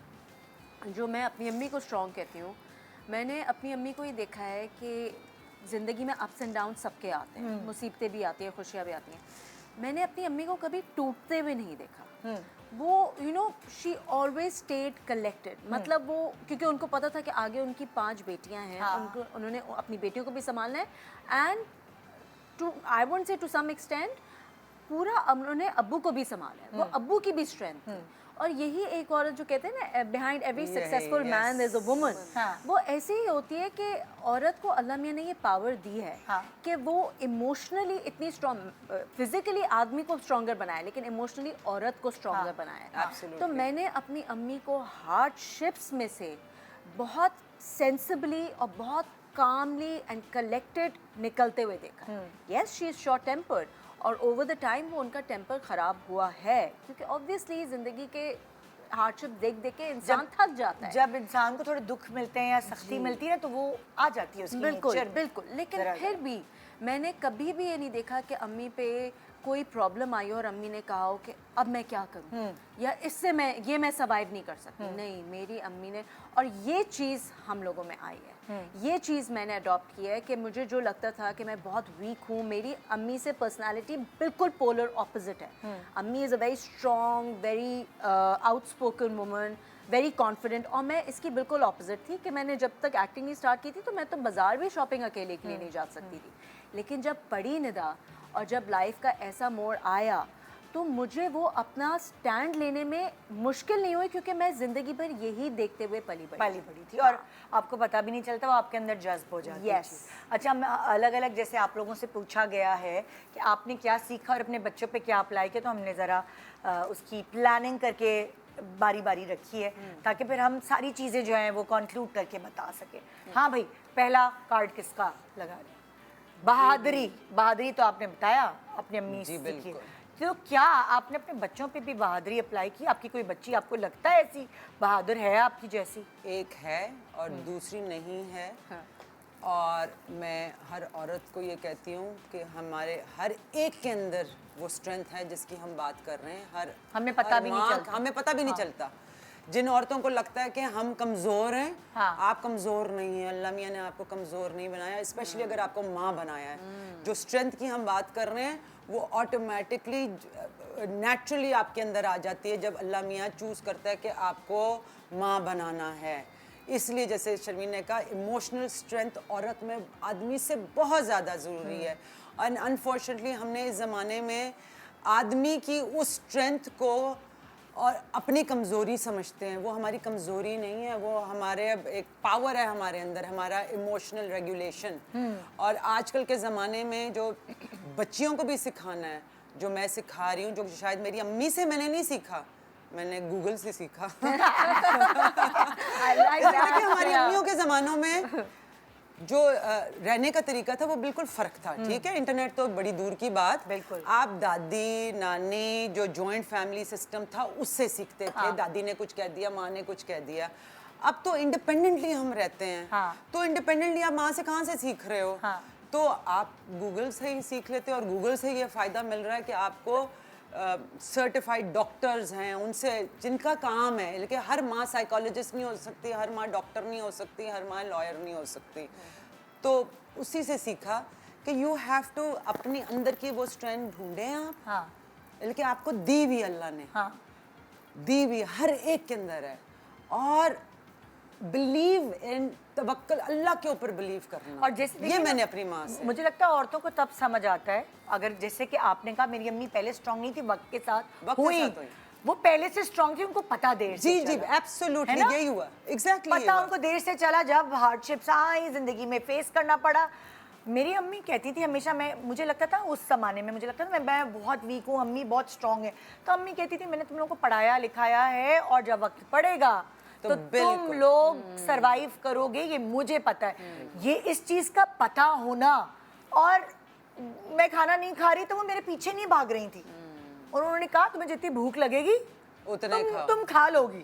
जो मैं अपनी अम्मी को स्ट्रॉन्ग कहती हूँ, मैंने अपनी अम्मी को ये देखा है कि ज़िंदगी में अप्स एंड डाउन सबके आते हैं, मुसीबतें भी आती हैं, खुशियाँ भी आती हैं। मैंने अपनी अम्मी को कभी टूटते हुए नहीं देखा। वो you know she always stayed collected, मतलब वो, क्योंकि उनको पता था कि आगे उनकी 5 बेटियां हैं, उनको उन्होंने अपनी बेटियों को भी संभालना है, and to I won't say to some extent पूरा उन्होंने अब्बू को भी संभाला है, वो अब्बू की भी स्ट्रेंथ थी। और यही एक औरत जो कहते हैं ना, behind every successful man there is a woman, वो ऐसे ही होती है कि औरत को अल्लाह मियां ने ये पावर दी है कि वो इमोशनली इतनी स्ट्रॉन्ग, फिजिकली आदमी को स्ट्रॉन्गर बनाए लेकिन इमोशनली औरत को स्ट्रॉन्गर बनाया है। तो मैंने अपनी अम्मी को हार्डशिप्स में से बहुत सेंसिबली और बहुत कामली एंड कलेक्टेड निकलते हुए देखा। Yes she is short tempered, और ओवर द टाइम वो उनका टेम्पर ख़राब हुआ है, क्योंकि ऑब्वियसली ज़िंदगी के हार्डशिप देख देख के इंसान थक जाता है। जब इंसान को थोड़े दुख मिलते हैं या सख्ती मिलती है ना, तो वो आ जाती है उसकी बिल्कुल नेचर में। बिल्कुल, लेकिन फिर भी मैंने कभी भी ये नहीं देखा कि अम्मी पे कोई प्रॉब्लम आई और अम्मी ने कहा हो कि अब मैं क्या करूं, या इससे मैं सर्वाइव नहीं कर सकती। नहीं, मेरी अम्मी ने, और ये चीज़ हम लोगों में आई है, ये चीज़ मैंने अडॉप्ट की है कि मुझे जो लगता था कि मैं बहुत वीक हूँ, मेरी अम्मी से पर्सनालिटी बिल्कुल पोलर ऑपोजिट है। अम्मी is a very strong, very outspoken woman, very confident, और मैं इसकी बिल्कुल ऑपोजिट थी कि मैंने जब तक एक्टिंग नहीं स्टार्ट की थी तो मैं तो बाज़ार भी शॉपिंग अकेले के लिए नहीं जा सकती थी। लेकिन जब पढ़ी निदा और जब लाइफ का ऐसा मोड़ आया तो मुझे वो अपना स्टैंड लेने में मुश्किल नहीं हुई, क्योंकि मैं ज़िंदगी भर यही देखते हुए पली बड़ी थी और आपको पता भी नहीं चलता, वो आपके अंदर जज्ब हो जाती है। Yes. अच्छा, अलग अलग जैसे आप लोगों से पूछा गया है कि आपने क्या सीखा और अपने बच्चों पे क्या अप्लाई किया, तो हमने ज़रा उसकी प्लानिंग करके बारी बारी रखी है ताकि फिर हम सारी चीज़ें जो हैं वो कंक्लूड करके बता सकें। हाँ भाई, पहला कार्ड किसका लगा रहे? बहादुरी। बहादुरी तो आपने बताया अपनी अम्मी से सीखी, तो क्या आपने अपने बच्चों पे भी बहादुरी अप्लाई की? आपकी कोई बच्ची आपको लगता है ऐसी बहादुर है आपकी जैसी? एक है और दूसरी नहीं है। और मैं हर औरत को ये कहती हूँ कि हमारे हर एक के अंदर वो स्ट्रेंथ है जिसकी हम बात कर रहे हैं। हमें पता भी नहीं चलता। हमें पता भी नहीं चलता। जिन औरतों को लगता है कि हम कमज़ोर हैं, आप कमज़ोर नहीं हैं, अल्लाह मियां ने आपको कमज़ोर नहीं बनाया, स्पेशली अगर आपको माँ बनाया है। जो स्ट्रेंथ की हम बात कर रहे हैं वो ऑटोमेटिकली नेचुरली आपके अंदर आ जाती है जब अल्लाह मियां चूज़ करता है कि आपको माँ बनाना है। इसलिए जैसे शर्मीन ने कहा, इमोशनल स्ट्रेंथ औरत में आदमी से बहुत ज़्यादा ज़रूरी है। और अनफॉर्चुनेटली हमने इस ज़माने में आदमी की उस स्ट्रेंथ को और अपनी कमज़ोरी समझते हैं। वो हमारी कमज़ोरी नहीं है, वो हमारे एक पावर है हमारे अंदर, हमारा इमोशनल रेगुलेशन। और आजकल के ज़माने में जो बच्चियों को भी सिखाना है, जो मैं सिखा रही हूँ, जो शायद मेरी अम्मी से मैंने नहीं सीखा, मैंने गूगल से सीखा। देखिए, हमारी अम्मियों के ज़मानों में जो रहने का तरीका था वो बिल्कुल फ़र्क था। ठीक है, इंटरनेट तो बड़ी दूर की बात। बिल्कुल। आप दादी नानी जो जॉइंट फैमिली सिस्टम था उससे सीखते थे। दादी ने कुछ कह दिया, माँ ने कुछ कह दिया। अब तो इंडिपेंडेंटली हम रहते हैं। तो इंडिपेंडेंटली आप माँ से कहाँ से सीख रहे हो? तो आप गूगल से ही सीख लेते हो। और गूगल से ये फ़ायदा मिल रहा है कि आपको सर्टिफाइड डॉक्टर्स हैं उनसे, जिनका काम है। लेकिन हर माँ साइकोलॉजिस्ट नहीं हो सकती, हर माँ डॉक्टर नहीं हो सकती, हर माँ लॉयर नहीं हो सकती। तो उसी से सीखा कि यू हैव टू अपनी अंदर की वो स्ट्रेंथ ढूंढें आप। लेकिन आपको दी भी अल्लाह ने, दी भी हर एक के अंदर है। और बिलीव इन, तवक्कल, अल्लाह के ऊपर बिलीव करना। और जैसे ये मैंने अपनी माँ से, मुझे लगता है औरतों को तब समझ आता है, अगर जैसे कि आपने कहा मेरी अम्मी पहले स्ट्रांग नहीं थी, वक्त के साथ हुई, वो पहले से स्ट्रांग थी, उनको पता देर से जी एब्सोल्युटली यही हुआ, एग्जैक्टली पता उनको देर से चला, जब हार्डशिप्स आई जिंदगी में फेस करना पड़ा। मेरी अम्मी कहती थी हमेशा, मुझे लगता था उस जमाने में, मुझे लगता था मैं बहुत वीक हूँ, अम्मी बहुत स्ट्रांग है, तो अम्मी कहती थी मैंने तुम लोगों को पढ़ाया लिखाया है और जब वक्त पड़ेगा तो तुम लोग सरवाइव करोगे, ये मुझे पता है। ये इस चीज का पता होना, और मैं खाना नहीं खा रही तो वो मेरे पीछे नहीं भाग रही थी, और उन्होंने कहा तुम्हें जितनी भूख लगेगी उतना तुम खा लोगी,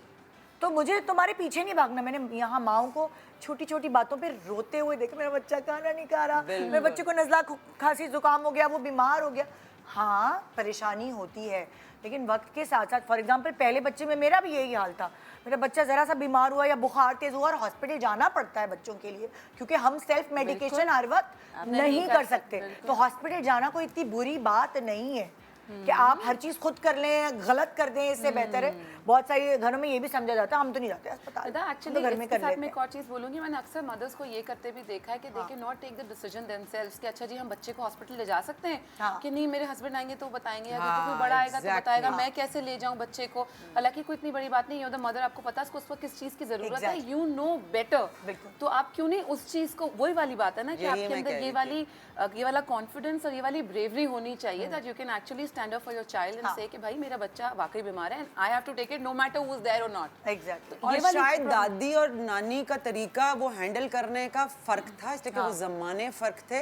तो मुझे तुम्हारे पीछे नहीं भागना। मैंने यहाँ माओं को छोटी छोटी बातों पे रोते हुए देखा, मेरा बच्चा खाना नहीं खा रहा, मेरे बच्चे को नज़ला खांसी जुकाम हो गया, वो बीमार हो गया। हाँ परेशानी होती है, लेकिन वक्त के साथ साथ, फॉर एग्जांपल पहले बच्चे में मेरा भी यही हाल था। मेरा बच्चा ज़रा सा बीमार हुआ या बुखार तेज़ हुआ और हॉस्पिटल जाना पड़ता है बच्चों के लिए, क्योंकि हम सेल्फ मेडिकेशन हर वक्त नहीं कर सकते। तो हॉस्पिटल जाना कोई इतनी बुरी बात नहीं है कि आप हर चीज़ खुद कर लें, गलत कर दें, इससे बेहतर है। बहुत सारे घरों में ये भी समझा जाता है हम तो नहीं जाते अस्पताल, एक्चुअली घर में कर लेते मैं हैं। एक और चीज़ बोलूँगी, मैंने अक्सर मदर्स को ये करते भी देखा है कि they can not take the decision themselves कि अच्छा जी हम बच्चे को हॉस्पिटल ले जा सकते हैं कि नहीं, मेरे हस्बैंड आएंगे तो बताएंगे, अगर कोई बड़ा आएगा तो बताएगा, मैं कैसे ले जाऊँ बच्चे को। हालांकि कोई इतनी बड़ी बात नहीं है, द मदर आपको पता है उसको उस वक्त किस चीज़ की ज़रूरत है, यू नो बेटर। तो आप क्यों नहीं उस चीज़ को, वही वाली बात है ना कि आपके अंदर ये वाला कॉन्फिडेंस और ये वाली ब्रेवरी होनी चाहिए that you can actually stand up for your child and say कि भाई मेरा बच्चा वाकई बीमार है and I have to take it no matter who is there और नॉट। एग्जैक्टली। और शायद दादी और नानी का तरीका वो हैंडल करने का फर्क था, इसलिए कि वो जमाने फर्क थे।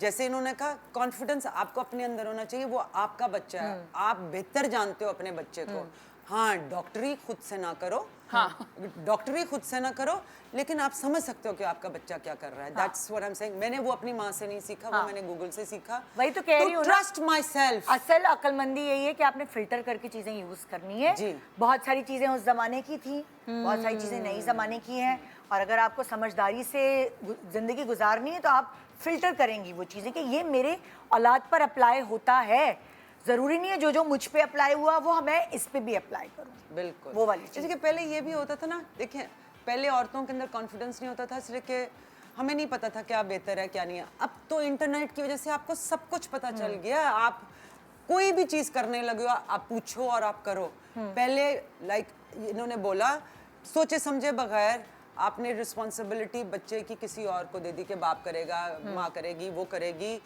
जैसे इन्होंने कहा कॉन्फिडेंस आपको अपने अंदर होना चाहिए, वो आपका बच्चा है, आप बेहतर जानते हो अपने बच्चे को। हाँ डॉक्टरी खुद से ना करो, हाँ डॉक्टरी खुद से ना करो, लेकिन आप समझ सकते हो कि आपका बच्चा क्या कर रहा है। That's what I am saying. मैंने वो अपनी माँ से नहीं सीखा, वो मैंने गूगल से सीखा। वही तो कह रही हूँ, ट्रस्ट माई सेल्फ। असल अक्लमंदी यही है कि आपने फिल्टर करके चीजें यूज करनी है जी। बहुत सारी चीजें उस जमाने की थी, बहुत सारी चीजें नई जमाने की हैं, और अगर आपको समझदारी से जिंदगी गुजारनी है तो आप फिल्टर करेंगी वो चीजें कि ये मेरे औलाद पर अप्लाई होता है। जरूरी नहीं है जो जो मुझ पे अप्लाई हुआ वो मैं इस पे भी अप्लाई करूँ। बिल्कुल वो वाली चीज़। जैसे कि पहले ये भी होता था ना, देखिए पहले औरतों के अंदर कॉन्फिडेंस नहीं होता था, इसलिए कि हमें नहीं पता था क्या बेहतर है क्या नहीं है। अब तो इंटरनेट की वजह से आपको सब कुछ पता चल गया, आप कोई भी चीज़ करने लगे हो आप पूछो और आप करो। पहले लाइक इन्होंने बोला सोचे समझे बगैर आपने रिस्पॉन्सिबिलिटी बच्चे की किसी और को दे दी कि बाप करेगा, माँ करेगी, वो करेगी।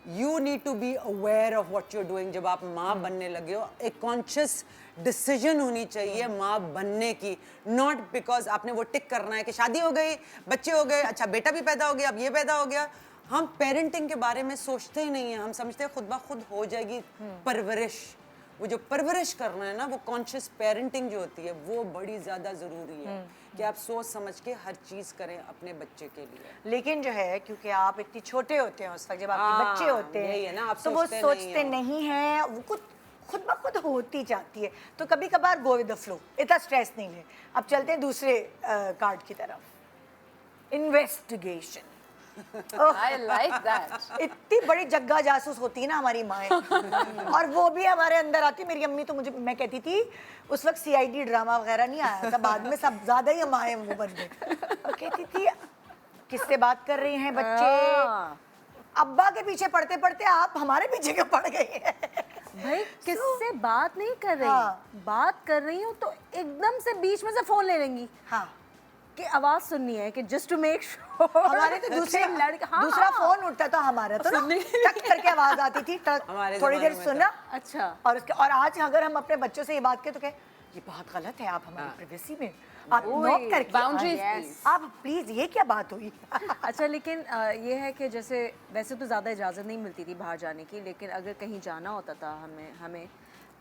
You need to be aware of what you are doing. जब आप माँ बनने लगे हो एक कॉन्शियस डिसीजन होनी चाहिए माँ बनने की, नॉट बिकॉज आपने वो टिक करना है कि शादी हो गई, बच्चे हो गए, अच्छा बेटा भी पैदा हो गया, अब ये पैदा हो गया। हम पेरेंटिंग के बारे में सोचते ही नहीं है, हम समझते हैं खुद ब खुद हो जाएगी परवरिश। वो जो परवरिश करना है ना, वो कॉन्शियस पेरेंटिंग जो होती है वो बड़ी ज़्यादा ज़रूरी है कि आप सोच समझ के हर चीज़ करें अपने बच्चे के लिए। लेकिन जो है क्योंकि आप इतने छोटे होते हैं उस वक्त जब आपके बच्चे होते यही है ना, हैं आप तो वो सोचते सोचते नहीं नहीं हैं, वो खुद ब खुद होती जाती है। तो कभी कभार गो विद द फ्लो, इतना स्ट्रेस नहीं ले। अब चलते हैं दूसरे कार्ड की तरफ, इन्वेस्टिगेशन। I like that. इतनी बड़ी जग्गा जासूस होती है ना हमारी माएँ, और वो भी हमारे अंदर आती। मेरी अम्मी तो मुझे, मैं कहती थी उस वक्त CID ड्रामा वगैरह नहीं आया था, बाद में सब ज्यादा ही माएँ वो बन गए। वो कहती थी किससे बात कर रही हैं बच्चे, अब्बा के पीछे पढ़ते पढ़ते आप हमारे पीछे क्यों पड़ गई हैं? भाई किससे बात नहीं कर रही, बात कर रही हूँ तो एकदम से बीच में से फोन ले लेंगी। हाँ कि आवाज सुननी है कि जस्ट टू मेक श्योर। हमारे तो दूसरा फोन उठता था हमारा तो ना, टक करके आवाज आती थी, थोड़ी देर सुना। अच्छा। और उसके और आज अगर हम अपने बच्चों से ये बात करें तो कहे ये बहुत गलत है, आप हमारी प्राइवेसी में आप नॉक करके बाउंड्रीज आप प्लीज, ये क्या बात हुई? अच्छा लेकिन ये है कि जैसे वैसे तो ज़्यादा इजाज़त नहीं मिलती थी बाहर जाने की, लेकिन अगर कहीं जाना होता था हमें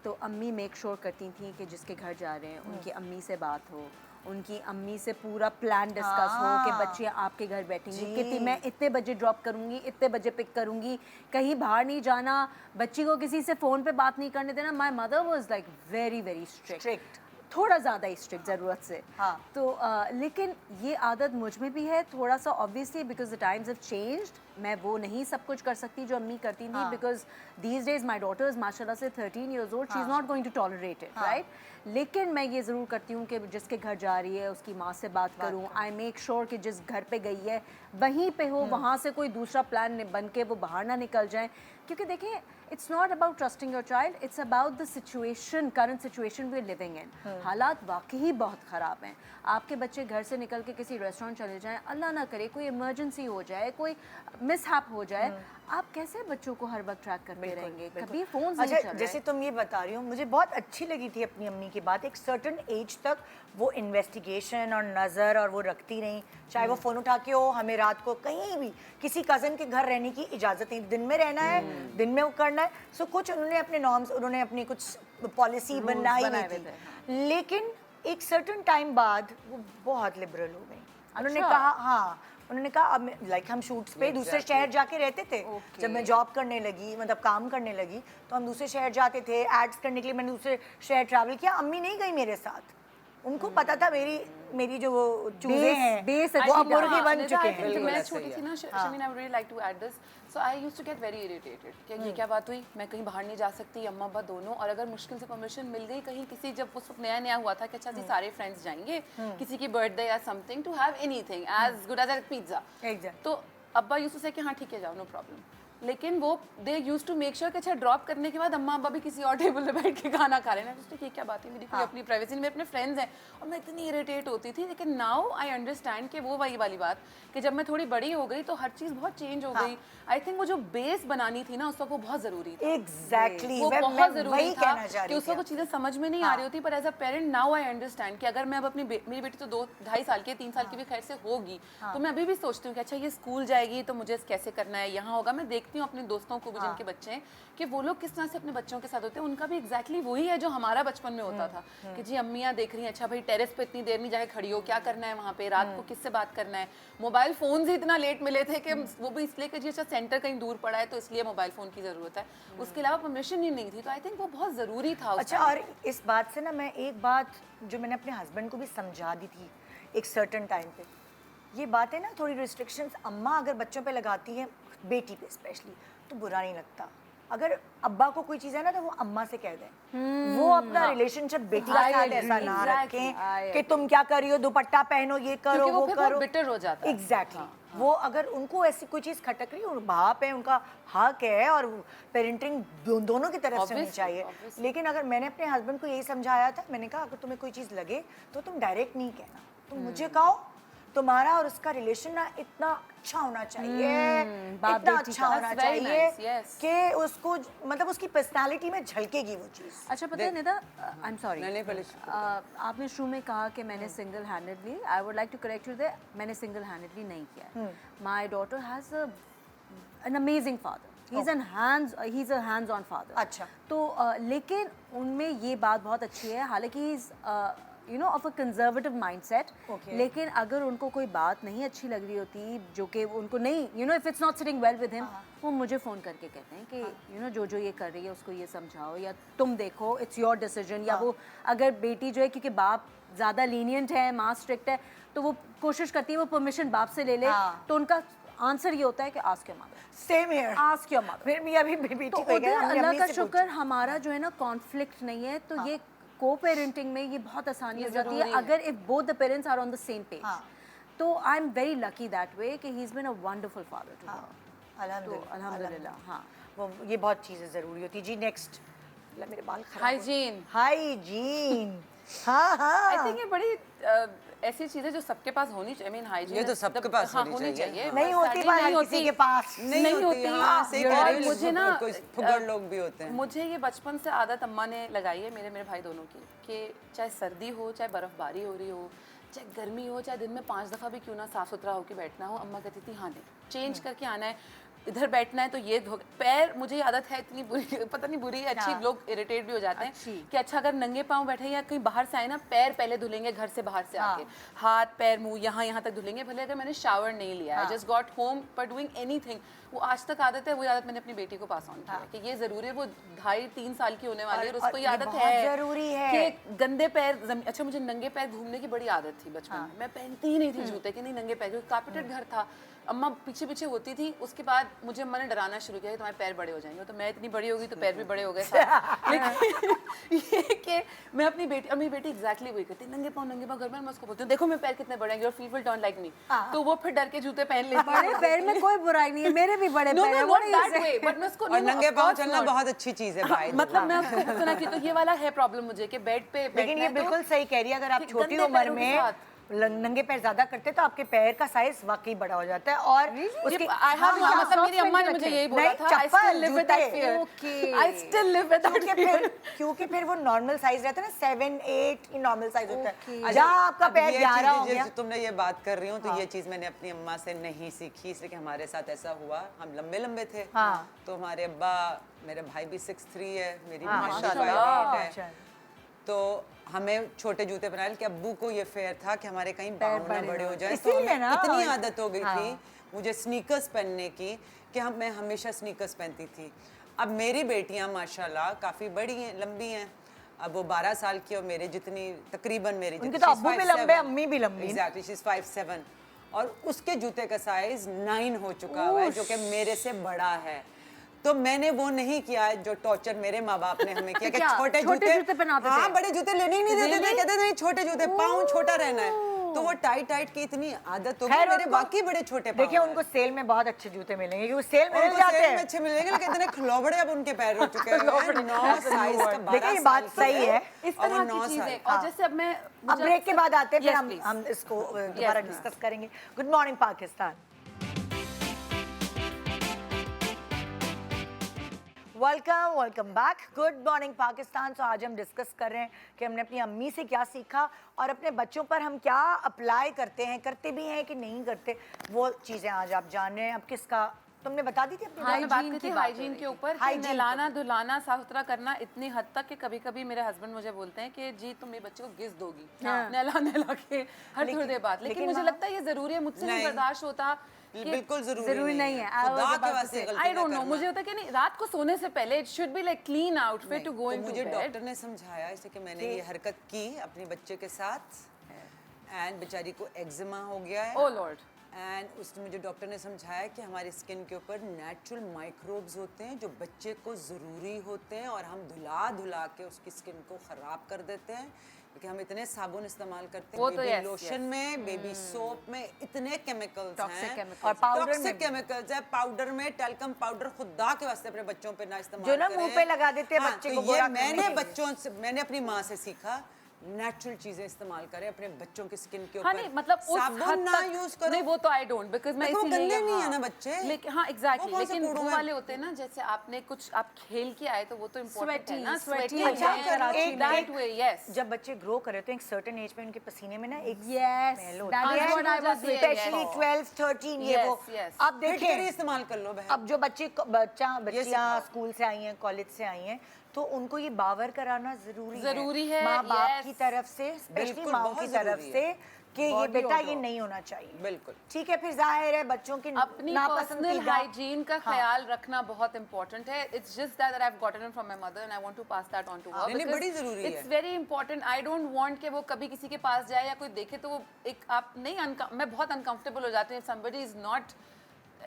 तो अम्मी मेक श्योर करती थी कि जिसके घर जा रहे हैं उनकी अम्मी से बात हो, उनकी अम्मी से पूरा प्लान डिस्कस हो कि बच्चे आपके घर बैठेंगी, कितनी मैं इतने बजे ड्रॉप करूंगी, इतने बजे पिक करूंगी, कहीं बाहर नहीं जाना, बच्ची को किसी से फ़ोन पे बात नहीं करने देना। My mother was like very very strict, थोड़ा ज़्यादा ही स्ट्रिक्ट ज़रूरत से। हाँ। तो लेकिन ये आदत मुझ में भी है थोड़ा सा, obviously because the times have changed. मैं वो नहीं सब कुछ कर सकती जो अम्मी करती थी, because these days my daughter is माशाल्लाह से 13 years old, she is not going to tolerate it, right. लेकिन मैं ये ज़रूर करती हूँ कि जिसके घर जा रही है उसकी माँ से बात करूँ। आई मेक श्योर कि जिस घर पे गई है वहीं पे हो, वहाँ से कोई दूसरा प्लान बन के वो बाहर ना निकल जाए। क्योंकि देखें, it's not about trusting your child, it's about the situation, current situation we are living in. हालात वाकई बहुत ख़राब हैं। आपके बच्चे घर से निकल के किसी रेस्टोरेंट चले जाएं, अल्लाह ना करे कोई इमरजेंसी हो जाए, कोई मिसहैप हो जाए, आप कैसे बच्चों को हर वक्त ट्रैक करते रहेंगे? कभी फोन नहीं चल अच्छा, रहे। जैसे तुम ये बता रही हो, मुझे बहुत अच्छी लगी थी अपनी अम्मी की बात। एक सर्टन एज तक वो इन्वेस्टिगेशन और नज़र और वो रखती रही, चाहे वो फ़ोन उठा के हो, हमें रात को कहीं भी किसी कज़न के घर रहने की इजाज़त नहीं, दिन में रहना है, दिन में वो करना है। सो कुछ उन्होंने अपने नॉर्म्स, उन्होंने अपनी कुछ पॉलिसी बनाई हुई थी। लेकिन एक सर्टन टाइम बाद वो बहुत लिबरल हो गई। उन्होंने अच्छा। कहा हाँ, उन्होंने कहा अब लाइक हम शूट्स पे दूसरे शहर जाके रहते थे। जब मैं जॉब करने लगी, मतलब काम करने लगी, तो हम दूसरे शहर जाते थे एड्स करने के लिए। मैंने दूसरे शहर ट्रैवल किया, अम्मी नहीं गई मेरे साथ। उनको पता था मेरी जो वो चूजे हैं base वो अब अच्छी मुर्गी था। बन चुके हैं। जब मैं छोटी थी ना, Shameen, I would really like to add this, so I used to get very irritated कि ये क्या बात हुई, मैं कहीं बाहर नहीं जा सकती, अम्मा अब्बा दोनों, और अगर मुश्किल से परमिशन मिल गई कहीं किसी, जब उस वक्त नया नया हुआ था कि अच्छा जी सारे फ्रेंड्स जाएंगे किसी की बर्थडे या something, to have anything as good as a pizza, Exactly. तो अब्बा यूज्ड टू से कि हाँ ठीक है जाओ, नो प्रॉब्लम। लेकिन वो they use to make sure कि अच्छा ड्रॉप करने के बाद अम्मा अब्बा भी किसी और टेबल पे बैठ के खाना खा रहे हैं। उसने ये क्या बात है, मेरी कोई अपनी प्राइवेसी नहीं, मेरे अपने फ्रेंड्स हैं, और मैं इतनी इरिटेट होती थी। लेकिन नाउ आई अंडरस्टैंड कि वो वही वाली बात कि जब मैं थोड़ी बड़ी हो गई तो हर चीज़ बहुत चेंज हो गई। आई थिंक वो जो बेस बनानी थी ना उस वक्त वो बहुत ज़रूरी था। एग्जैक्टली, वो मैं बहुत ज़रूरी वही था कहना चाह कि रही उस वक्त थी। वो चीज़ें समझ में नहीं आ रही होती, पर as a parent now I understand कि अगर मैं अब अपनी मेरी बेटी तो 2-2.5 साल की, 3 साल की भी खैर से होगी, तो मैं अभी भी सोचती हूँ कि अच्छा ये स्कूल जाएगी तो मुझे कैसे करना है, यहाँ होगा। मैं देखती हूँ अपने दोस्तों को भी जिनके बच्चे हैं कि वो लोग किस तरह से अपने बच्चों के साथ होते हैं। उनका भी एग्जैक्टली वही है जो हमारा बचपन में होता था कि जी अम्मियाँ देख रही हैं, अच्छा भाई टेरेस पे इतनी देर नहीं जाके खड़ी हो, क्या करना है वहाँ पे, रात को किससे बात करना है। मोबाइल फ़ोन ही इतना लेट मिले थे कि वो भी इसलिए कि जी अच्छा सेंटर कहीं दूर पड़ा है तो इसलिए मोबाइल फ़ोन की ज़रूरत है, उसके अलावा परमिशन ही नहीं थी। तो आई थिंक वो बहुत ज़रूरी था उस अच्छा, और इस बात से ना मैं एक बात जो मैंने अपने हस्बैंड को भी समझा दी थी एक सर्टन टाइम पे, ये बात है ना, थोड़ी रिस्ट्रिक्शंस अम्मा अगर बच्चों पे लगाती है, बेटी पे स्पेशली, तो बुरा नहीं लगता। अगर अब्बा को कोई चीज़ है ना तो वो अम्मा से कह दें। वो अपना रिलेशनशिप बेटी के साथ ऐसा ना रखें कि तुम क्या कर रही हो, दुपट्टा पहनो, ये करो, क्योंकि वो वो फिर बहुत करो। bitter हो जाता है। एग्जैक्टली। वो अगर उनको ऐसी कोई चीज़ खटक रही है, बाप है, उनका हक है, और पेरेंटिंग दोनों की तरफ से होनी चाहिए। लेकिन अगर मैंने अपने हस्बैंड को यही समझाया था, मैंने कहा अगर तुम्हें कोई चीज़ लगे तो तुम डायरेक्ट नहीं कहना, तुम मुझे कहो। तुम्हारा और उसका रिलेशन ना इतना अच्छा होना चाहिए, इतना अच्छा होना चाहिए कि उसको, मतलब उसकी पर्सनालिटी में झलकेगी वो चीज़। अच्छा पता है निदा, आई एम सॉरी, नहीं, पहले आपने शुरू में कहा कि मैंने single handedly, I would like to correct you that, मैंने सिंगल हैंडेडली नहीं किया है। My daughter has an amazing father, he is a hands on father. अच्छा। तो लेकिन उनमें ये बात बहुत अच्छी है, हालांकि he is you know of a conservative mindset, लेकिन अगर उनको कोई बात नहीं अच्छी लग रही होती जो कि उनको नहीं, you know if it's not sitting well with him, वो मुझे फ़ोन करके कहते हैं कि यू नो जो ये कर रही है उसको ये समझाओ, या तुम देखो इट्स योर डिसीजन। या वो अगर बेटी जो है, क्योंकि बाप ज़्यादा लीनियंट है, माँ स्ट्रिक्ट है, तो वो कोशिश करती है वो परमिशन बाप से ले ले, तो उनका आंसर ये होता है कि ask your mother, same here, ask your mother. फिर भी अभी बेटी तो को उधर कहना, हमने अल्लाह अम्मी का से शुक्र हमारा जो है ना कॉन्फ्लिक्ट नहीं है, तो ये को पेरेंटिंग में ये बहुत आसानी हो जाती है अगर if both the parents are on the same page. तो I am very lucky that way कि he is been a wonderful father to her. तो अल्हम्दुलिल्लाह। हाँ, वो ये बहुत चीज़ें ज़रूरी होती है। जी नेक्स्ट, मेरे बाल खराब। हाइजीन, हाइजीन, हाँ हाँ। आई थिंक ये बड़ी ऐसी चीज़ है जो सबके पास होनी चाहिए। आई मीन हाइजीन ये तो सबके पास हाँ, होनी चाहिए। नहीं होती पर हर किसी के पास नहीं होती। हाँ, सही कह रही और हो, मुझे ना कोई फुगड़ लोग भी होते हैं। मुझे ये बचपन से आदत अम्मा ने लगाई है, मेरे भाई दोनों की, कि चाहे सर्दी हो, चाहे बर्फबारी हो रही हो, चाहे गर्मी हो, चाहे दिन में 5 दफ़ा भी क्यों ना साफ़ सुथरा होकर बैठना हो, अम्मा कहती थी हाँ नहीं चेंज करके आना है, इधर बैठना है तो ये धो। पैर, मुझे आदत है इतनी बुरी, पता नहीं बुरी है अच्छी, लोग इरिटेट भी हो जाते हैं कि अच्छा अगर नंगे पाँव बैठे या कहीं बाहर से आए ना, पैर पहले धुलेंगे घर से बाहर से आके, हाथ पैर मुंह यहाँ तक धुलेंगे, भले अगर मैंने शावर नहीं लिया है, जस्ट गॉट होम पर डूइंग एनीथिंग। वो आज तक आदत है, वो आदत मैंने अपनी बेटी को पास ऑन किया कि ये जरूरी है, वो 2.5-3 साल की होने वाली है और उसको ये आदत है जरूरी है कि गंदे पैर अच्छा मुझे नंगे पैर घूमने की बड़ी आदत थी बचपन में, मैं पहनती ही नहीं थी जूते कि नहीं नंगे पैर, क्योंकि कारपेटेड घर था, अम्मा पीछे पीछे होती थी। उसके बाद मुझे अम्मा ने डराना शुरू किया कि तुम्हारे पैर बड़े हो जाएंगे, तो मैं इतनी बड़ी हो गई तो पैर भी बड़े हो गए साथ। लेकिन ये कि मैं अपनी बेटी एग्जैक्टली वही करती, नंगे पाँव घर में, मैं उसको बोलती हूँ देखो मेरे पैर कितने बड़े हैं, your feet will turn like me, तो वो फिर डर के जूते पहन लेती है। बड़े पैर में कोई बुराई नहीं है, मेरे भी बड़े पैर हैं, not that way, but मैं उसको और नंगे पाँव चलना बहुत अच्छी चीज़ है भाई। मतलब मैं उसको सुना कि तो ये वाला है प्रॉब्लम मुझे कि बेड पे लेकिन ये बिल्कुल सही कह रही है, अगर आप छोटी उम्र में नंगे पैर ज्यादा करते तो आपके पैर का साइज वाकई बड़ा हो जाता है। और उसकी मतलब मेरी अम्मा ने मुझे यही बोला था, I still live with that fear. I still live with that fear. क्योंकि फिर वो नॉर्मल साइज रहता है ना, 7-8 की नॉर्मल साइज होता है, जहाँ आपका पैर 11 हो गया। तुमने ये बात कर रही हो तो ये चीज़ मैंने अपनी अम्मा से नहीं सीखी, इसलिए कि हमारे साथ ऐसा हुआ, हम लंबे थे, तो हमारे अब्बा, मेरा भाई भी 6'3" है, मेरी भी 5'8" है, तो हमें छोटे जूते बनाए कि अब्बू को ये फेयर था कि हमारे कहीं पाँव ना बड़े हो जाए, तो इसीलिए हमें ना। इतनी आदत हो गई हाँ। थी मुझे स्नीकर्स पहनने की कि मैं हमेशा स्नीकर्स पहनती थी। अब मेरी बेटियां माशाल्लाह काफ़ी बड़ी हैं, लंबी हैं। अब वो 12 साल की और मेरे जितनी तकरीबन मेरी उनके तो अब्बू भी लंबे, अम्मी भी लंबी। एग्जैक्टली, शी इज 5'7" और उसके जूते का साइज 9 हो चुका हुआ है, जो कि मेरे से बड़ा है। तो मैंने वो नहीं किया है जो टॉर्चर मेरे माँ बाप ने हमें किया कि क्या? छोटे छोटे जूते पहनाते हाँ, थे? बड़े जूते लेने ही नहीं देते थे, कहते नहीं छोटे जूते, पाँव छोटा रहना है। तो वो टाइट टाइट की इतनी आदत हो गई, खैर मेरे उनको- बाकी बड़े छोटे पाँव देखिए हैं। उनको सेल में बहुत अच्छे जूते मिलेंगे क्योंकि सेल में मिल उनको जाते सेल में हैं। अच्छे मिलेंगे, लेकिन इतने खिलौबड़े अब उनके पैर हो चुके हैं 9 साइज का, 12 देखिए ये बात साल सही है। इस और वो तरह 9 की साल। चीजें। और जैसे अब मैं अब ब्रेक के बाद आते हैं फिर Yes, हम please. हम इसको दोबारा please. डिस्कस करेंगे। Good morning Pakistan. Welcome back. Good morning Pakistan. तो आज हम डिस्कस कर रहे हैं कि हमने अपनी अम्मी से क्या सीखा और अपने बच्चों पर हम क्या अप्लाई करते हैं, करते भी हैं कि नहीं करते, वो चीज़ें आज आप जान रहे हैं। अब किसका तुमने बता दी थी अपनी हाँ, मैं बात Hygiene की की थी बात हो हाइजीन रही के थी। ऊपर कि Hygiene के नहलाना धुलाना साफ सुथरा करना इतनी हद तक कि कभी कभी मेरे हस्बैंड मुझे बोलते हैं कि जी तुम मेरे बच्चे को घिस दोगी नहला के हर थोड़ी देर बाद। लेकिन मुझे लगता है ये जरूरी है, मुझसे नहीं नहीं। बर्दाश्त होता कि बिल्कुल जरूरी नहीं है। खुदा के वास्ते गलती आई ना डोंट नो, करना। मुझे होता है कि नहीं, रात को सोने से पहले it should be like clean outfit to go तो इनटू मुझे बेड। डॉक्टर ने समझाया इसे कि मैंने ये हरकत की अपने बच्चे के साथ एंड बेचारी को एक्जिमा हो गया है। Oh lord. एंड उसने मुझे डॉक्टर ने समझाया कि हमारी स्किन के ऊपर नेचुरल माइक्रोब्स होते हैं जो बच्चे को ज़रूरी होते हैं और हम धुला के उसकी स्किन को ख़राब कर देते हैं क्योंकि हम इतने साबुन इस्तेमाल करते वो हैं। तो बेबी yes, लोशन में, बेबी सोप में इतने केमिकल्स Toxic हैं chemicals। और पाउडर में टॉक्सिक भी। केमिकल्स है पाउडर में। टेल्कम पाउडर खुदा के वास्ते अपने बच्चों पे ना इस्तेमाल जो ना करें। मुंह पे लगा देते हैं हाँ, बच्चे तो को ये गोरा करने मैंने के लिए। बच्चों से, मैंने अपनी माँ से सीखा नेचुरल चीजें इस्तेमाल करें अपने बच्चों की स्किन के ऊपर। हाँ नहीं, मतलब उस हद साबुन ना तक यूज करो। नहीं, वो तो आई डोंट, बिकॉज मैं देखो, वो इसीलिए गंदे नहीं है हाँ, ना बच्चे। लेकिन हाँ एग्जैक्टली, वो कौन से लेकिन कूड़ों वो में- वाले होते हैं ना, जैसे आपने कुछ आप खेल के आए तो वो तो इम्पोर्टेंट है ना, Sweaty, sweaty अच्छा, है, एक- that एक- way, yes। जब बच्चे ग्रो करे तो एक सर्टेन एज में उनके पसीने में ना एक Yes, smell होती that है। is what I was Yes, specially 12 13 ये वो। Yes, yes। अब फिटकरी देखिए इस्तेमाल कर लो बहन। अब जो बच्चियां सिखाओ। स्कूल से आई हैं, कॉलेज से आई हैं, तो उनको ये बावर कराना जरूरी है, माँ बाप yes। की तरफ से, स्पेशली बिल्कुल, माँ बहुत की तरफ जरूरी से है। कि ये Body बेटा odor। ये नहीं होना चाहिए। बिल्कुल। ठीक है, फिर जाहिर है बच्चों की अपनी पर्सनल नापसंदीदा हाइजीन का ख्याल रखना बहुत इंपॉर्टेंट है। It's just that I have gotten it from my mother and I want to pass that on to her. नहीं, बड़ी जरूरी है। It's very important. I don't want कि वो कभी किसी के पास जाए या कोई देखे तो वो एक आप नहीं मैं बहुत अनकंफर्टेबल हो जाती हूँ। Somebody is not,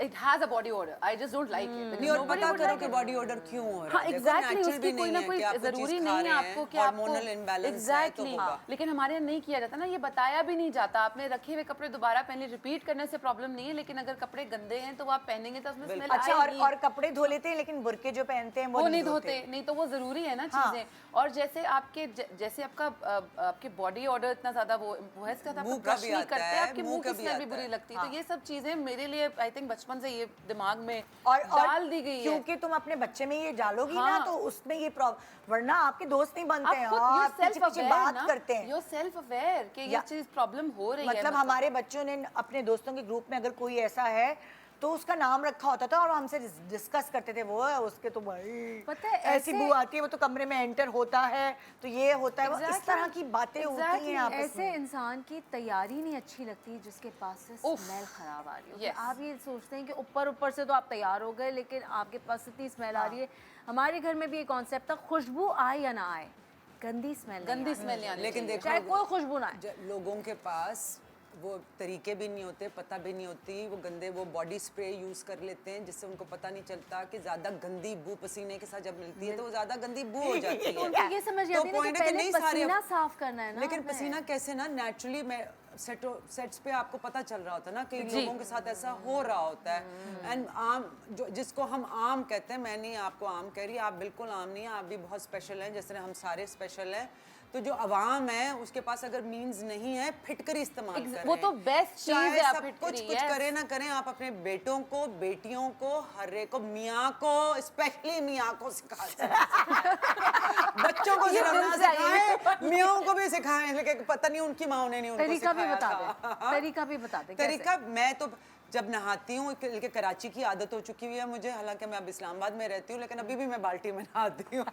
it has a body order, I just don't like it. नहीं, और पता करो कि बॉडी ऑर्डर क्यों हो रहा हाँ है। देखो, एग्जैक्टली, natural उसकी भी कोई नहीं ना है कोई कि आप कुछ जरूरी चीज़ नहीं खा है रहे आपको हैं, कि आपको hormonal imbalance है तो एग्जैक्टली होगा। लेकिन हमारे यहाँ नहीं किया जाता ना, ये बताया भी नहीं जाता। आपने रखे हुए कपड़े दोबारा पहन लिए, रिपीट करने से प्रॉब्लम नहीं है, लेकिन अगर कपड़े गंदे हैं तो वो आप पहनेंगे तो उसमें स्मेल अच्छा आएगी। और कपड़े धो लेते हैं लेकिन बुरके जो पहनते हैं वो नहीं धोते, नहीं तो वो जरूरी है ना चीजें। और जैसे आपके जैसे आपके बॉडी ऑर्डर इतना ज्यादा वो है, इसका आप मुंह का ब्रश भी नहीं आता करते, है, आपकी मुंह मुंह का की भी स्मेल भी आता बुरी है। लगती है। तो ये सब चीजें मेरे लिए आई थिंक बचपन से ये दिमाग में और डाल दी गई है। क्योंकि तुम अपने बच्चे में ये डालोगी ना हाँ। तो उसमें ये वरना आपके दोस्त नहीं बनते हैं आप खुद और you're पीछे पीछे self-aware बात ना, करते हैं। you're self-aware कि ये या- चीज प्रॉब्लम हो रही है। मतलब हमारे बच्चों ने अपने दोस्तों के ग्रुप में अगर कोई ऐसा है तो उसका नाम रखा होता था और हमसे डिस्कस करते थे, वो है उसके तो भाई पता है, ऐसी ऐसे- बू आती है, वो तो कमरे में एंटर होता है तो ये होता है वो इस Exactly. तरह की बातें होती Exactly. हैं आपस ऐसे में। इंसान की तैयारी नहीं अच्छी लगती जिसके पास से उफ। स्मेल खराब आ रही हो। Yes. आप ये सोचते हैं कि ऊपर से तो आप तैयार हो गए लेकिन आपके पास इतनी स्मेल आ रही है। हमारे घर में भी ये कॉन्सेप्ट था, खुशबू आए या ना आए, गंदी स्मेल गंदी स्मेल नहीं आनी लेकिन चाहिए। देखो, चाहे कोई खुशबू ना आए। लोगों के पास वो तरीके भी नहीं होते, पता भी नहीं होती, वो गंदे वो बॉडी स्प्रे यूज कर लेते हैं जिससे उनको पता नहीं चलता कि ज्यादा गंदी बू पसीने के साथ जब मिलती है तो वो ज्यादा गंदी बू हो जाती है। उनको ये समझ नहीं तो आती ना कि point है कि पहले नहीं सारे- पसीना साफ करना है ना लेकिन हमें। पसीना कैसे ना नेचुरली मैं सेट्स पे आपको पता चल रहा होता है ना, कई लोगों के साथ ऐसा हो रहा होता है। एंड आम जिसको हम आम कहते हैं, मैं नहीं आपको आम कह रही, आप बिल्कुल आम नहीं है, आप भी बहुत स्पेशल हैं, जैसे हम सारे स्पेशल हैं। तो जो अवाम है उसके पास अगर मीन्स नहीं है, फिटकरी इस्तेमाल करें। वो तो बेस्ट चीज चाहे है, आप सब फिटकरी, कुछ yes। करें ना करें, आप अपने बेटों को, बेटियों को, हर एक को, मियाँ को, स्पेशली मियाँ को सिखा सकते। बच्चों को सिर्फ ना सिखाएं, मियाँ को भी सिखाएं, लेकिन पता नहीं उनकी माँ ने नहीं उनको तरीका भी सिखाया बता था। दे, तरीका भी बता दे। तरीका मैं तो जब नहाती हूँ कि कराची की आदत हो चुकी हुई है मुझे, हालांकि मैं अब इस्लामाबाद में रहती हूँ, लेकिन अभी भी मैं बाल्टी में नहाती हूँ।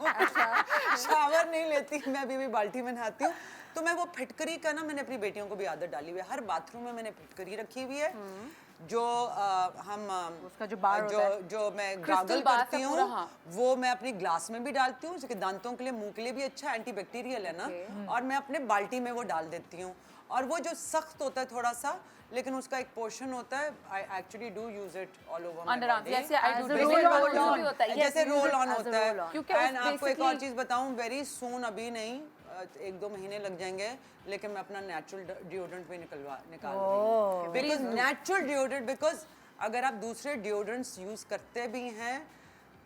शावर नहीं लेती मैं, अभी भी बाल्टी में नहाती हूँ। तो मैं वो फिटकरी का ना, मैंने अपनी बेटियों को भी आदत डाली हुई है, हर बाथरूम में मैंने फिटकरी रखी हुई है। जो हम उसका जो बार होता है। जो मैं Crystal गागल bath करती है पूरा, हूँ, हाँ। वो मैं अपनी ग्लास में भी डालती हूँ, जो कि दांतों के लिए, मुंह के लिए भी अच्छा, एंटीबैक्टीरियल है ना। और मैं अपने बाल्टी में वो डाल देती हूँ। और वो जो सख्त होता है थोड़ा सा, लेकिन उसका एक पोर्शन होता है, I actually do use it all over my Underarms, body. yes, yeah, I do. As a Jैसे roll-on, roll-on भी होता है, yes, जैसे use roll it on as a होता है। roll-on. क्योंकि एंड उस आपको एक और basically- चीज बताऊं, वेरी सून, अभी नहीं, 1-2 महीने लग जाएंगे, लेकिन मैं अपना नेचुरल डिओड्रेंट भी निकाल रही हूँ। बिकॉज नेचुरल डिओड्रेंट, बिकॉज अगर आप दूसरे डिओड्रेंट्स यूज करते भी हैं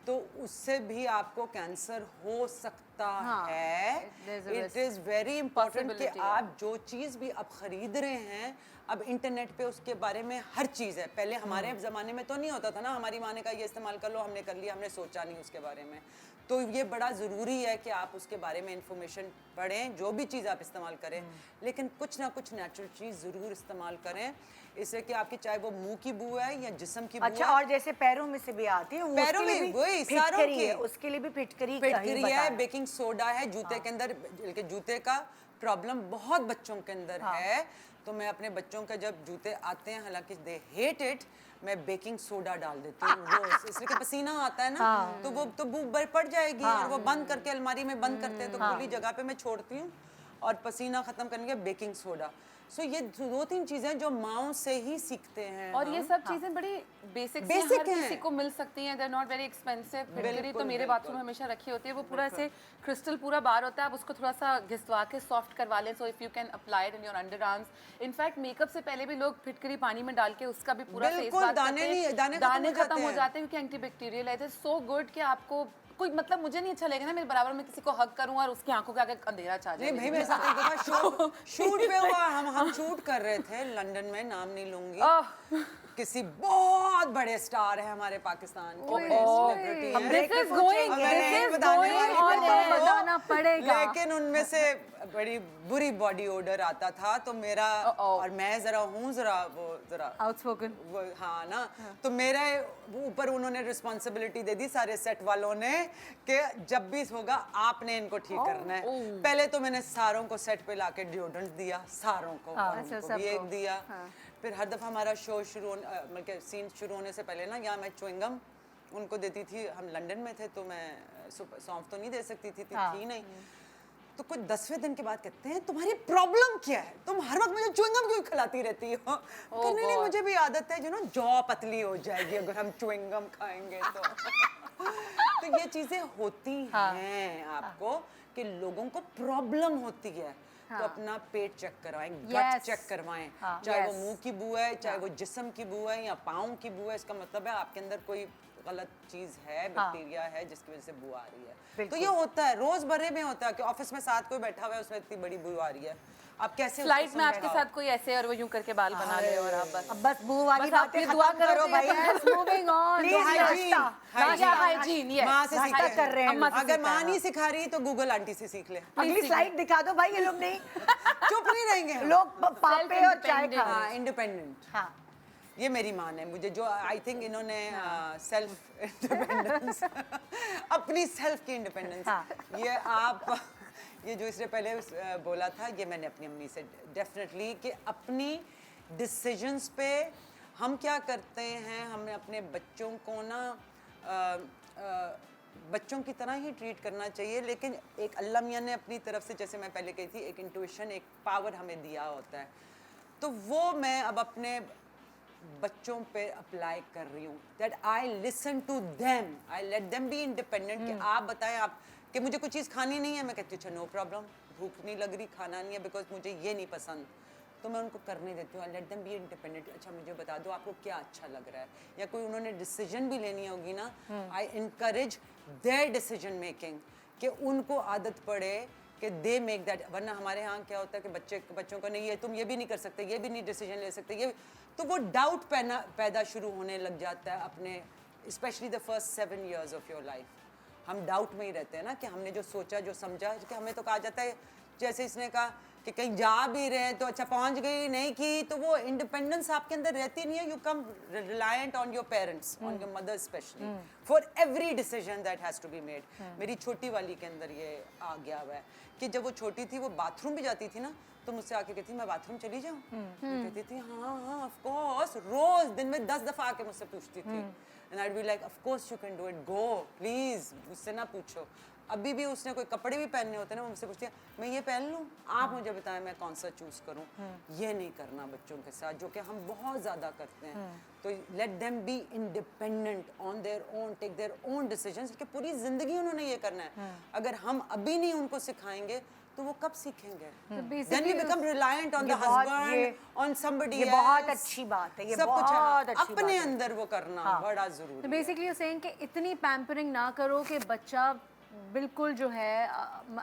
तो उससे भी आपको कैंसर हो सकता है। there's a it is very important कि Possibility, आप जो चीज़ भी अब खरीद रहे हैं, अब इंटरनेट पे उसके बारे में हर चीज़ है। पहले हमारे ज़माने में तो नहीं होता था ना, हमारी माँ ने कहा ये इस्तेमाल कर लो, हमने कर लिया, हमने सोचा नहीं उसके बारे में। तो ये बड़ा ज़रूरी है कि आप उसके बारे में इंफॉर्मेशन पढ़ें, जो भी चीज़ आप इस्तेमाल करें, लेकिन कुछ ना कुछ नेचुरल चीज़ ज़रूर इस्तेमाल करें, इससे कि आपकी चाहे वो मुंह की बू है या जिस्म की बू अच्छा, है। और जैसे पैरों में से भी आती है, पैरों में वही, सारों फिटकरी की। है, उसके लिए भी फिटकरी का ही फिटकरी बताया। है, बेकिंग सोडा है जूते के अंदर, बल्कि जूते का प्रॉब्लम बहुत बच्चों के अंदर है। तो मैं अपने बच्चों का जब जूते आते हैं, हालांकि दे हेट इट, मैं बेकिंग सोडा डाल देती हूँ रोज, इसलिए कि पसीना आता है ना, तो वो तो बू पड़ जाएगी। और वो बंद करके अलमारी में बंद करते हैं, तो खुली जगह पे मैं छोड़ती हूँ, और पसीना खत्म करने के बेकिंग सोडा। सो ये 2-3 चीजें जो माओ से ही सीखते हैं और ये हम। सब चीजें बड़ी बेसिक Basic हर हैं। किसी को मिल सकती हैं, they are not very expensive. फिटकरी तो बिल्कुल, मेरे बिल्कुल। बाथरूम में हमेशा रखी होती है, वो पूरा ऐसे क्रिस्टल पूरा बार होता है, आप उसको थोड़ा सा घिसवा के सॉफ्ट करवा लें, so if you can apply it in your under arms. In fact makeup से पहले भी लोग फिटकरी पानी में डाल के उसका भी पूरा फेस बिल्कुल, बाथ दाने करते हैं। नहीं- दाने खत्म हो जाते हैं क्योंकि एंटीबैक्टीरियल है। इट इज सो गुड कि आपको कोई, मतलब मुझे नहीं अच्छा लगेगा ना मेरे बराबर में किसी को हग करूं और उसकी आंखों के आगे अंधेरा छा जाए। नहीं भाई, मेरे साथ एक दफा शूट पे हुआ, हम शूट कर रहे थे लंदन में, नाम नहीं लूंगी, किसी बहुत बड़े स्टार है हमारे पाकिस्तान के, बड़े सेलिब्रिटी हैं। This is going, अब मैं नहीं this is बताने going वाली on हूँ, air. बताना पड़ेगा। लेकिन उनमें से बड़ी बुरी बॉडी ओडर आता था, तो मेरा, और मैं जरा हूँ जरा आउटस्पोकन। वो, हाँ ना, तो मेरे ऊपर उन्होंने रिस्पॉन्सिबिलिटी दे दी सारे सेट वालों ने कि जब भी होगा आपने इनको ठीक करना है। पहले तो मैंने सारों को सेट पे लाके डिओड्रेंट दिया, सारों को, और अच्छा, उनको भी सबको। एक दिया। फिर हर दफा हमारा शो शुरू मतलब सीन शुरू होने से पहले ना, यहाँ मैं च्युइंगम उनको देती थी। हम लंदन में थे तो मैं सौंफ तो नहीं दे सकती थी नहीं। तो कुछ 10वें दिन के बाद कहते हैं तुम्हारी प्रॉब्लम क्या है, तुम हर वक्त मुझे च्युइंगम क्यों खिलाती रहती हो? कहने नहीं, मुझे भी आदत है जो ना, जॉ पतली हो जाएगी अगर हम च्युइंगम खाएंगे तो। तो ये चीजें होती हैं आपको कि लोगों को प्रॉब्लम होती है, तो अपना पेट चेक करवाएं, गट चेक करवाएं, चाहे वो मुंह की बू है, चाहे वो जिस्म की बू है या पाँव की बू है, इसका मतलब है आपके अंदर कोई गलत चीज है, बैक्टीरिया है जिसकी वजह से बू आ रही है। तो ये होता है, रोजमर्रे में होता है कि ऑफिस में साथ कोई बैठा हुआ है, उसमें इतनी बड़ी बू आ रही है, आप कैसे फ्लाइट में आपके साथ कोई ऐसे और वो यूं करके बाल बना ले और आप बस अब बस बू वाली बस आप बातें ये खत्म दुआ करो भाई। Moving on. Please, hygiene, yes. माँ से नाश्ता सीखें। कर रहे हैं अम्मा लोग। से अगर माँ नहीं सिखा रही तो गूगल आंटी से सीख ले। अगली स्लाइड दिखा दो भाई, ये लोग नहीं चुप नहीं रहेंगे हम। लोग पापे और चाय खा रहे हाँ, हैं। इंडिपेंडेंट। हाँ, ये मेरी माँ ने मुझे जो, आई थिंक इन्होंने सेल्फ इंडिपेंडेंस, अपनी सेल्फ की इंडिपेंडेंस, ये आप, ये जो इसने पहले बोला था, ये मैंने अपनी अम्मी से डेफिनेटली, कि अपनी डिसीजंस पे हम क्या करते हैं, हमें अपने बच्चों को ना बच्चों की तरह ही ट्रीट करना चाहिए, लेकिन एक अल्लाह मियाँ ने अपनी तरफ से, जैसे मैं पहले कही थी, एक इंट्यूशन, एक पावर हमें दिया होता है, तो वो मैं अब अपने बच्चों पे अप्लाई कर रही हूँ, that I listen to them, I let them be independent, कि आप बताएं, आप कि मुझे कोई चीज़ खानी नहीं है, मैं कहती हूँ अच्छा नो प्रॉब्लम, भूख नहीं लग रही, खाना नहीं है बिकॉज मुझे ये नहीं पसंद, तो मैं उनको करने देती हूँ, आई लेट देम बी इंडिपेंडेंट। अच्छा मुझे बता दो आपको क्या अच्छा लग रहा है, या कोई उन्होंने डिसीजन भी लेनी होगी ना, आई इनकरेज देयर डिसीजन मेकिंग, कि उनको आदत पड़े कि दे मेक दैट, वरना हमारे यहाँ क्या होता है कि बच्चों को नहीं, ये तुम ये भी नहीं कर सकते, ये भी नहीं डिसीजन ले सकते, ये, तो वो डाउट पैदा शुरू होने लग जाता है अपने, specially the first 7 years of your life. हम डाउट में ही रहते हैं ना, कि हमने जो सोचा, जो समझा, कि हमें तो कहा जाता है, जैसे इसने कहा कि कहीं जा भी रहे हैं तो अच्छा पहुंच गई, नहीं की तो वो इंडिपेंडेंस आपके अंदर रहती नहीं है. You come reliant on your parents, on your mother specially, for every decision that has to be made. मेरी छोटी वाली के अंदर ये आ गया हुआ है कि जब वो छोटी थी, वो बाथरूम भी जाती थी ना, तो मुझसे आके कहती मैं बाथरूम चली जाऊँ. कहती थी हाँ हाँ ऑफ कोर्स, रोज दिन में 10 दफा आके मुझसे पूछती थी. And I be like of course you can do it, go please, मुझसे ना पूछो. अभी भी उसने कोई कपड़े भी पहनने होते हैं ना, मुझसे पूछती है मैं ये पहन लूँ, आप मुझे बताएं मैं कौन सा चूज करूँ. ये नहीं करना बच्चों के साथ, जो कि हम बहुत ज़्यादा करते हैं. तो let them be independent on their own, take their own decisions, कि पूरी ज़िंदगी उन्होंने ये करना है. अगर हम अभी नहीं उनको सिखाएंगे तो वो कब सीखेंगे? Then we become reliant on the husband, on somebody else. ये बहुत अच्छी बात है, ये सब कुछ बहुत अच्छी बात अपने है. अंदर वो करना बड़ा जरूरी तो है. बेसिकली यू सेइंग कि इतनी पैम्परिंग ना करो कि बच्चा बिल्कुल जो है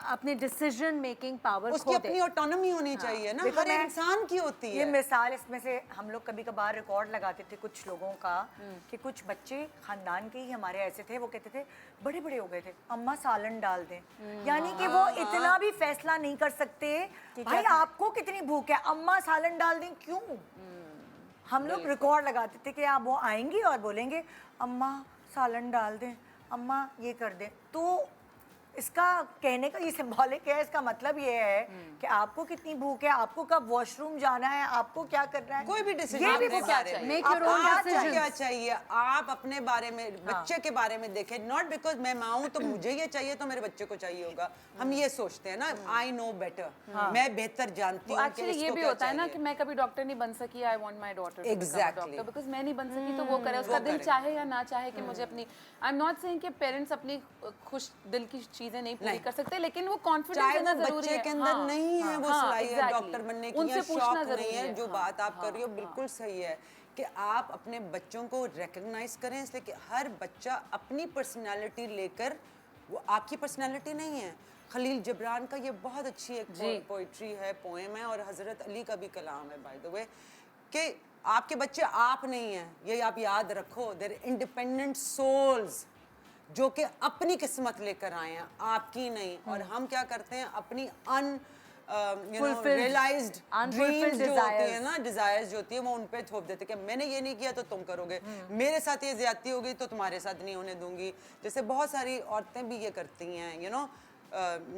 अपने डिसीजन मेकिंग पावर उसकी खो दे. अपनी ऑटोनॉमी होनी चाहिए ना, देखो हर मैं- इंसान की होती ये है. मिसाल इसमें से हम लोग कभी कभार रिकॉर्ड लगाते थे कुछ लोगों का कि कुछ बच्चे खानदान के ही हमारे ऐसे थे, वो कहते थे बड़े बड़े हो गए थे, अम्मा सालन डाल दें. यानी कि वो इतना भी फैसला नहीं कर सकते भाई आपको कितनी भूख है, अम्मा सालन डाल दें क्यों. हम लोग रिकॉर्ड लगाते थे कि आप वो आएंगी और बोलेंगे अम्मा सालन डाल दें, अम्मा ये कर दें. तो इसका कहने का ये सिंबॉलिक है, इसका मतलब ये है कि आपको कितनी भूख है, आपको कब वॉशरूम जाना है, आपको क्या करना है, कोई भी डिसीजन ये भी अपने वो बारे में. Make your own आपको decisions. क्या चाहिए, आप अपने बारे में, बच्चे के बारे में देखें. नॉट बिकॉज मैं माँ हूँ तो मुझे ये चाहिए तो मेरे बच्चे को चाहिए होगा. हम ये सोचते हैं ना, आई नो बेटर, मैं बेहतर जानती हूँ कि एक्चुअली ये इसको भी क्या होता है ना चाहिए. कि मैं कभी डॉक्टर नहीं बन सकी, I want my daughter to Exactly. Doctor, because मैं नहीं बन सकी तो वो करे, उसका वो दिल करे. चाहे या ना चाहे कि मुझे अपनी, आई एम नॉट सेइंग कि पेरेंट्स अपनी खुश दिल की चीजें नहीं पूरी नहीं. कर सकते, लेकिन वो कॉन्फिडेंस चाहे देना वो जरूरी बच्चे है. के अंदर नहीं है वो सलाहियत exactly. डॉक्टर बनने की, या उनसे शौक पूछना नहीं जरूरी है. जो हाँ, बात आप कर रही हो बिल्कुल सही है कि आप अपने बच्चों को रिकग्नाइज करें, इसलिए कि हर बच्चा अपनी पर्सनालिटी लेकर, वो आपकी पर्सनालिटी नहीं है. खलील जिब्रान का ये बहुत अच्छी एक पोइट्री है, पोएम है, और हजरत अली का भी कलाम है बाय द वे, कि आपके बच्चे आप नहीं हैं, ये आप याद रखो. देयर इंडिपेंडेंट सोल्स जो कि अपनी किस्मत लेकर आए हैं, आपकी नहीं. और हम क्या करते हैं, अपनी रियलाइज्ड ड्रीम्स जो होती है ना, डिजायर्स जो होती है, वो उन पे थोप देते कि मैंने ये नहीं किया तो तुम करोगे, मेरे साथ ये ज्यादती होगी तो तुम्हारे साथ नहीं होने दूंगी. जैसे बहुत सारी औरतें भी ये करती हैं,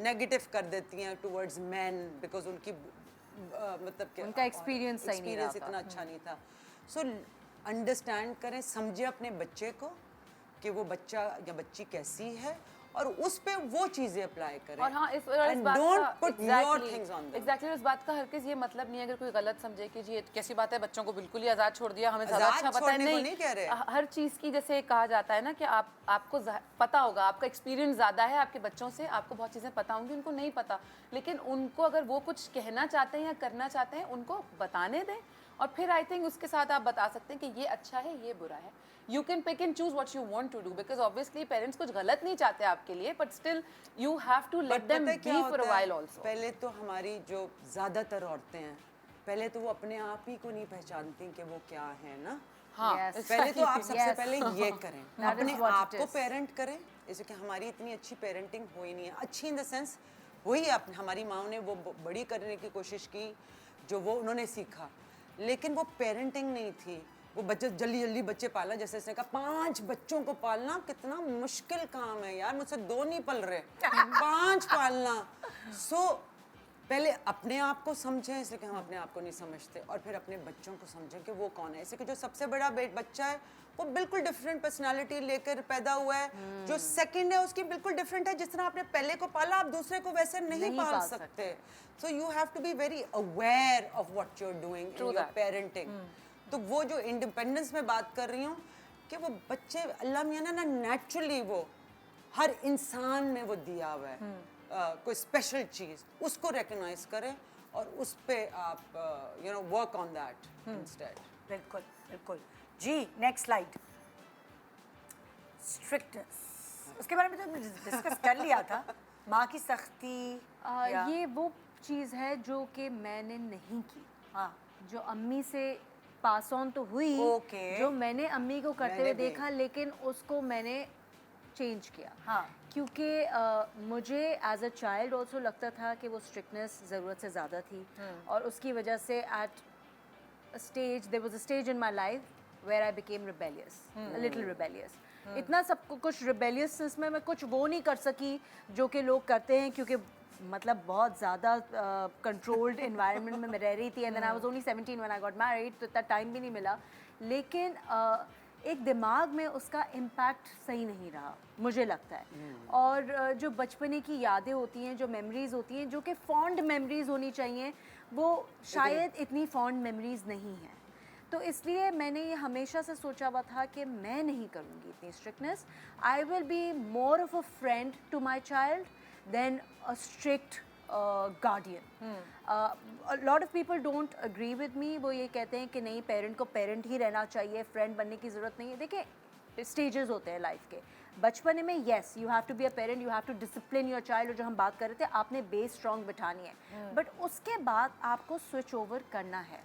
नेगेटिव कर देती हैं टुवर्ड्स मैन, बिकॉज उनकी मतलब कि उनका experience सही नहीं रहा experience था. इतना अच्छा नहीं था. सो अंडरस्टैंड करें, समझे अपने बच्चे को कि वो बच्चा या बच्ची कैसी है, और उस पे वो चीजें अप्लाई करें. और हाँ इस And बात don't का put your things on them. Exactly इस बात का हर किस ये मतलब नहीं है, अगर कोई गलत समझे कि जी ये कैसी बात है, बच्चों को बिल्कुल ही आजाद छोड़ दिया, हमें ज्यादा आजाद अच्छा पता है. छोड़ने को नहीं कह रहे. हर चीज की जैसे कहा जाता है ना कि आपको पता होगा, आपका एक्सपीरियंस ज्यादा है आपके बच्चों से, आपको बहुत चीजें पता होंगी, उनको नहीं पता, लेकिन उनको अगर वो कुछ कहना चाहते हैं या करना चाहते हैं, उनको बताने दें. और फिर आई थिंक उसके साथ आप बता सकते हैं कि ये अच्छा है, ये बुरा है. You can pick and choose what you want to do, because obviously parents कुछ गलत नहीं चाहते आपके लिए, but still you have to let them पता है क्या बी फॉर अ होता है? While also. पहले तो हमारी जो ज्यादातर औरतें हैं, पहले तो वो अपने आप ही को नहीं पहचानती कि वो क्या है ना. हाँ Yes. पहले तो आप सबसे Yes. पहले ये करें, That is अपने what आप it को is. पेरेंट करें. जैसे कि हमारी इतनी अच्छी पेरेंटिंग हुई नहीं है, अच्छी इन द सेंस वही हमारी माँ ने वो बड़ी करने की कोशिश की जो वो उन्होंने सीखा, लेकिन वो पेरेंटिंग नहीं थी. वो बच्चे जल्दी जल्दी बच्चे पाला, जैसे इसने कहा 5 बच्चों को पालना कितना मुश्किल काम है यार, मुझसे 2 नहीं पल रहे, 5 पालना. सो पहले अपने आप को समझें, इसलिए कि हम अपने आप को नहीं समझते, और फिर अपने बच्चों को समझें कि वो कौन है. इसलिए कि जो सबसे बड़ा बच्चा है वो बिल्कुल डिफरेंट पर्सनालिटी लेकर पैदा हुआ है. जो सेकंड है उसकी बिल्कुल डिफरेंट है. जिस तरह आपने पहले को पाला, आप दूसरे को वैसे नहीं पाल सकते. So you have to be very aware of what you are doing in your parenting. तो वो जो इंडिपेंडेंस में बात कर रही हूँ कि वो बच्चे अल्लाह मियां ने ना नेचुरली वो हर इंसान में वो दिया हुआ है. कोई स्पेशल चीज़ उसको रिकग्नाइज करें और उस पे आप वर्क ऑन दैट इंस्टेड. बिल्कुल बिल्कुल जी. Next slide. स्ट्रिक्टनेस, उसके बारे में तो डिस्कस कर लिया था. माँ की सख्ती ये वो चीज़ है जो कि मैंने नहीं की. हाँ, जो अम्मी से पास ऑन तो हुई, Okay. जो मैंने अम्मी को करते मैंने हुए भी. देखा, लेकिन उसको मैंने चेंज किया। हाँ। क्योंकि मुझे एज अ चाइल्ड ऑल्सो लगता था कि वो स्ट्रिक्टनेस ज़रूरत से ज़्यादा थी, और उसकी वजह से eight stage there was a stage in my life where I became rebellious, a little rebellious. इतना सब कुछ rebelliousness में मैं कुछ वो नहीं कर सकी जो कि लोग करते हैं, क्योंकि मतलब बहुत ज़्यादा controlled environment में मैं रह रही थी, and then I was only 17 when I got married, तो इतना टाइम भी नहीं मिला। लेकिन एक दिमाग में उसका इम्पैक्ट सही नहीं रहा, मुझे लगता है। और जो बचपने की यादें होती हैं, जो मेमोरीज़ होती हैं, जो कि फॉन्ड मेमोरीज़ होनी चाहिए, वो शायद इतनी फॉन्ड मेमोरीज़ नहीं हैं। तो इसलिए मैंने ये हमेशा से सोचा हुआ था कि मैं नहीं करूँगी इतनी strictness. I will be more of a friend to my child than a strict guardian. Lot of people don't agree with me. वो ये कहते हैं कि नहीं, पेरेंट को पेरेंट ही रहना चाहिए, फ्रेंड बनने की ज़रूरत नहीं है। देखिए, स्टेजेस होते हैं लाइफ के। बचपन में yes, you have to be a parent, you have to discipline your child, और जो हम बात कर रहे थे, आपने बेस स्ट्रॉन्ग बिठानी है। बट उसके बाद आपको स्विच ओवर करना है।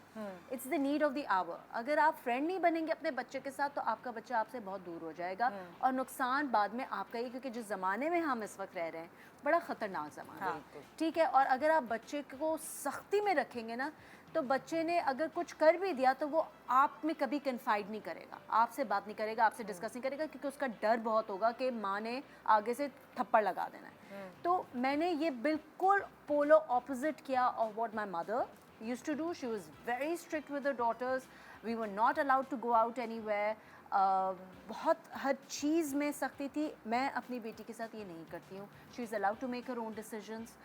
It's the need of the hour. अगर आप फ्रेंड नहीं बनेंगे अपने बच्चे के साथ, तो आपका बच्चा आपसे बहुत दूर हो जाएगा, और नुकसान बाद में आपका ही, क्योंकि जिस ज़माने में हम इस वक्त रह रहे हैं, बड़ा ख़तरनाक ज़माना है। ठीक है, और अगर आप बच्चे को सख्ती में रखेंगे ना, तो बच्चे ने अगर कुछ कर भी दिया तो वो आप में कभी कन्फाइड नहीं करेगा, आपसे बात नहीं करेगा, आपसे डिस्कस नहीं करेगा, क्योंकि उसका डर बहुत होगा कि माँ ने आगे से थप्पड़ लगा देना है। तो मैंने ये बिल्कुल पोलो ऑपोजिट किया of what my mother used to do. She was very strict with her daughters, we were not allowed to go out anywhere. बहुत हर चीज़ में सख्ती थी। मैं अपनी बेटी के साथ ये नहीं करती हूँ। She is allowed to make her own decisions.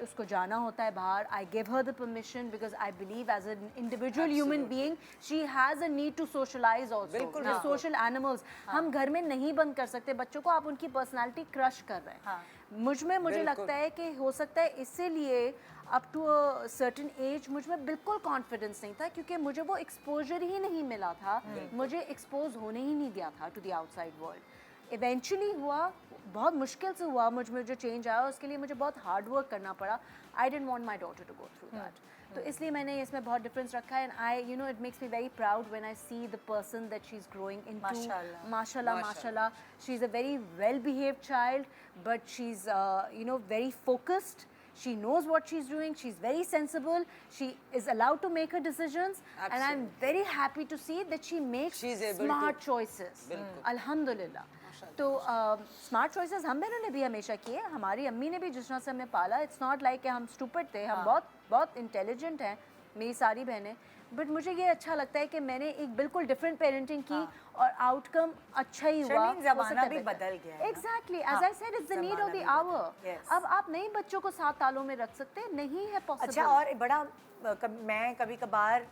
उसको जाना होता है बाहर, I give her the permission, because I believe as an individual human being she has a need to socialise also. Social animals हम घर में नहीं बंद कर सकते बच्चों को, आप उनकी पर्सनैलिटी क्रश कर रहे हैं। मुझे लगता है कि हो सकता है इसीलिए up to a certain age मुझ में बिल्कुल कॉन्फिडेंस नहीं था, क्योंकि मुझे वो एक्सपोजर ही नहीं मिला था, मुझे एक्सपोज होने ही नहीं दिया था to the outside world. Eventually हुआ, बहुत मुश्किल से हुआ मुझ में जो चेंज आया, उसके लिए मुझे बहुत हार्ड वर्क करना पड़ा। I didn't want my daughter to go through that. तो इसलिए मैंने इसमें बहुत डिफरेंस रखा है। And I you know it makes me very proud when I see the person that she is growing into. माशाल्लाह, she is a very well behaved child, but she is you know very focused. She knows what she's doing. She's very sensible. She is allowed to make her decisions. And I'm very happy to see that she makes smart choices. Alhamdulillah. तो smart choices हम बहनों ने भी हमेशा किए, हमारी अम्मी ने भी जिस तरह से हमें पाला। इट्स नॉट लाइक कि हम स्टूपिड थे, हम बहुत इंटेलिजेंट हैं, मेरी सारी बहनें। बट मुझे ये अच्छा लगता है कि मैंने एक बिल्कुल डिफरेंट पेरेंटिंग की, और आउटकम अच्छा ही हुआ। ज़माना भी बदल गया है। Exactly, as I said, it's the need of the hour. अब आप नए बच्चों को 7 तालों में रख सकते नहीं है पॉसिबल। अच्छा, और बड़ा मैं कभी कभार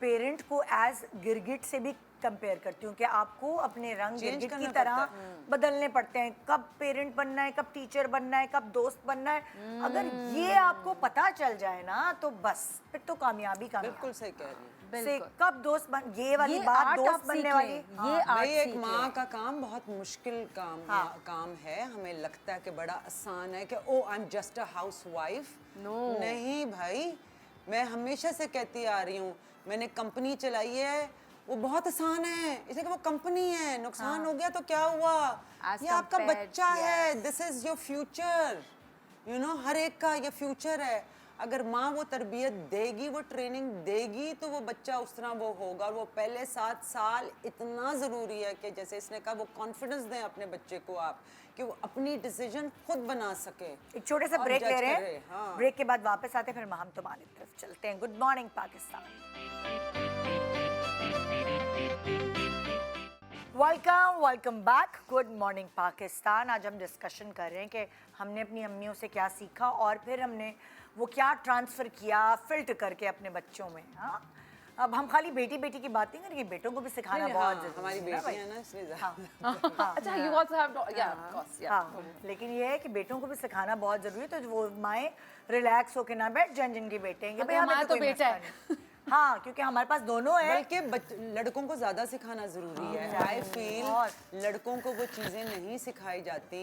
पेरेंट को एज गिरगिट से भी कंपेयर करती हूँ कि आपको अपने रंग गिरगिट की तरह बदलने पड़ते हैं। कब पेरेंट बनना है, कब टीचर बनना है, कब दोस्त बनना है। अगर ये आपको पता चल जाए ना, तो बस फिर तो कामयाबी। बिल्कुल सही कह रही हैं। से कब दोस्त बन, ये वाली बात दोस्त बनने वाली, ये भाई एक माँ का काम बहुत मुश्किल काम है। हमें लगता है कि बड़ा आसान है कि oh I am just a housewife. नहीं भाई, मैं हमेशा से कहती आ रही हूँ, मैंने कंपनी चलाई है, वो बहुत आसान है, इसलिए कि वो कंपनी है। नुकसान हो गया तो क्या हुआ, ये आपका बच्चा है, this is your future. You know, हर एक का ये फ्यूचर है। अगर माँ वो तरबियत देगी, वो ट्रेनिंग देगी, तो वो बच्चा उस तरह वो होगा। और वो पहले 7 साल इतना ज़रूरी है कि जैसे इसने कहा, वो कॉन्फिडेंस दें अपने बच्चे को आप, कि वो अपनी डिसीजन खुद बना सके। एक छोटे से ब्रेक ले रहे हैं। ब्रेक के बाद वापस आते हैं, फिर हम तुम्हारी तरफ चलते हैं। Good morning Pakistan. Welcome back. Good morning Pakistan. आज हम डिस्कशन कर रहे हैं कि हमने अपनी अम्मियों से क्या सीखा, और फिर हमने वो क्या ट्रांसफ़र किया फिल्टर करके अपने बच्चों में। हाँ, अब हम खाली बेटी बेटी की बात नहीं करेंगे, बेटों को भी सिखाना बहुत जरूरी है। हमारी बेटी है ना, इसलिए अच्छा, you also have of course, हाँ, लेकिन ये है कि बेटों को भी सिखाना बहुत ज़रूरी है। तो वो माएँ रिलैक्स होके ना बैठ जाएं जिनके बेटे हैं, भाई हमारा तो बेटा है। हाँ, क्योंकि हमारे पास दोनों हैं। बल्कि लड़कों को ज़्यादा सिखाना ज़रूरी है। आई फील लड़कों को वो चीज़ें नहीं सिखाई जाती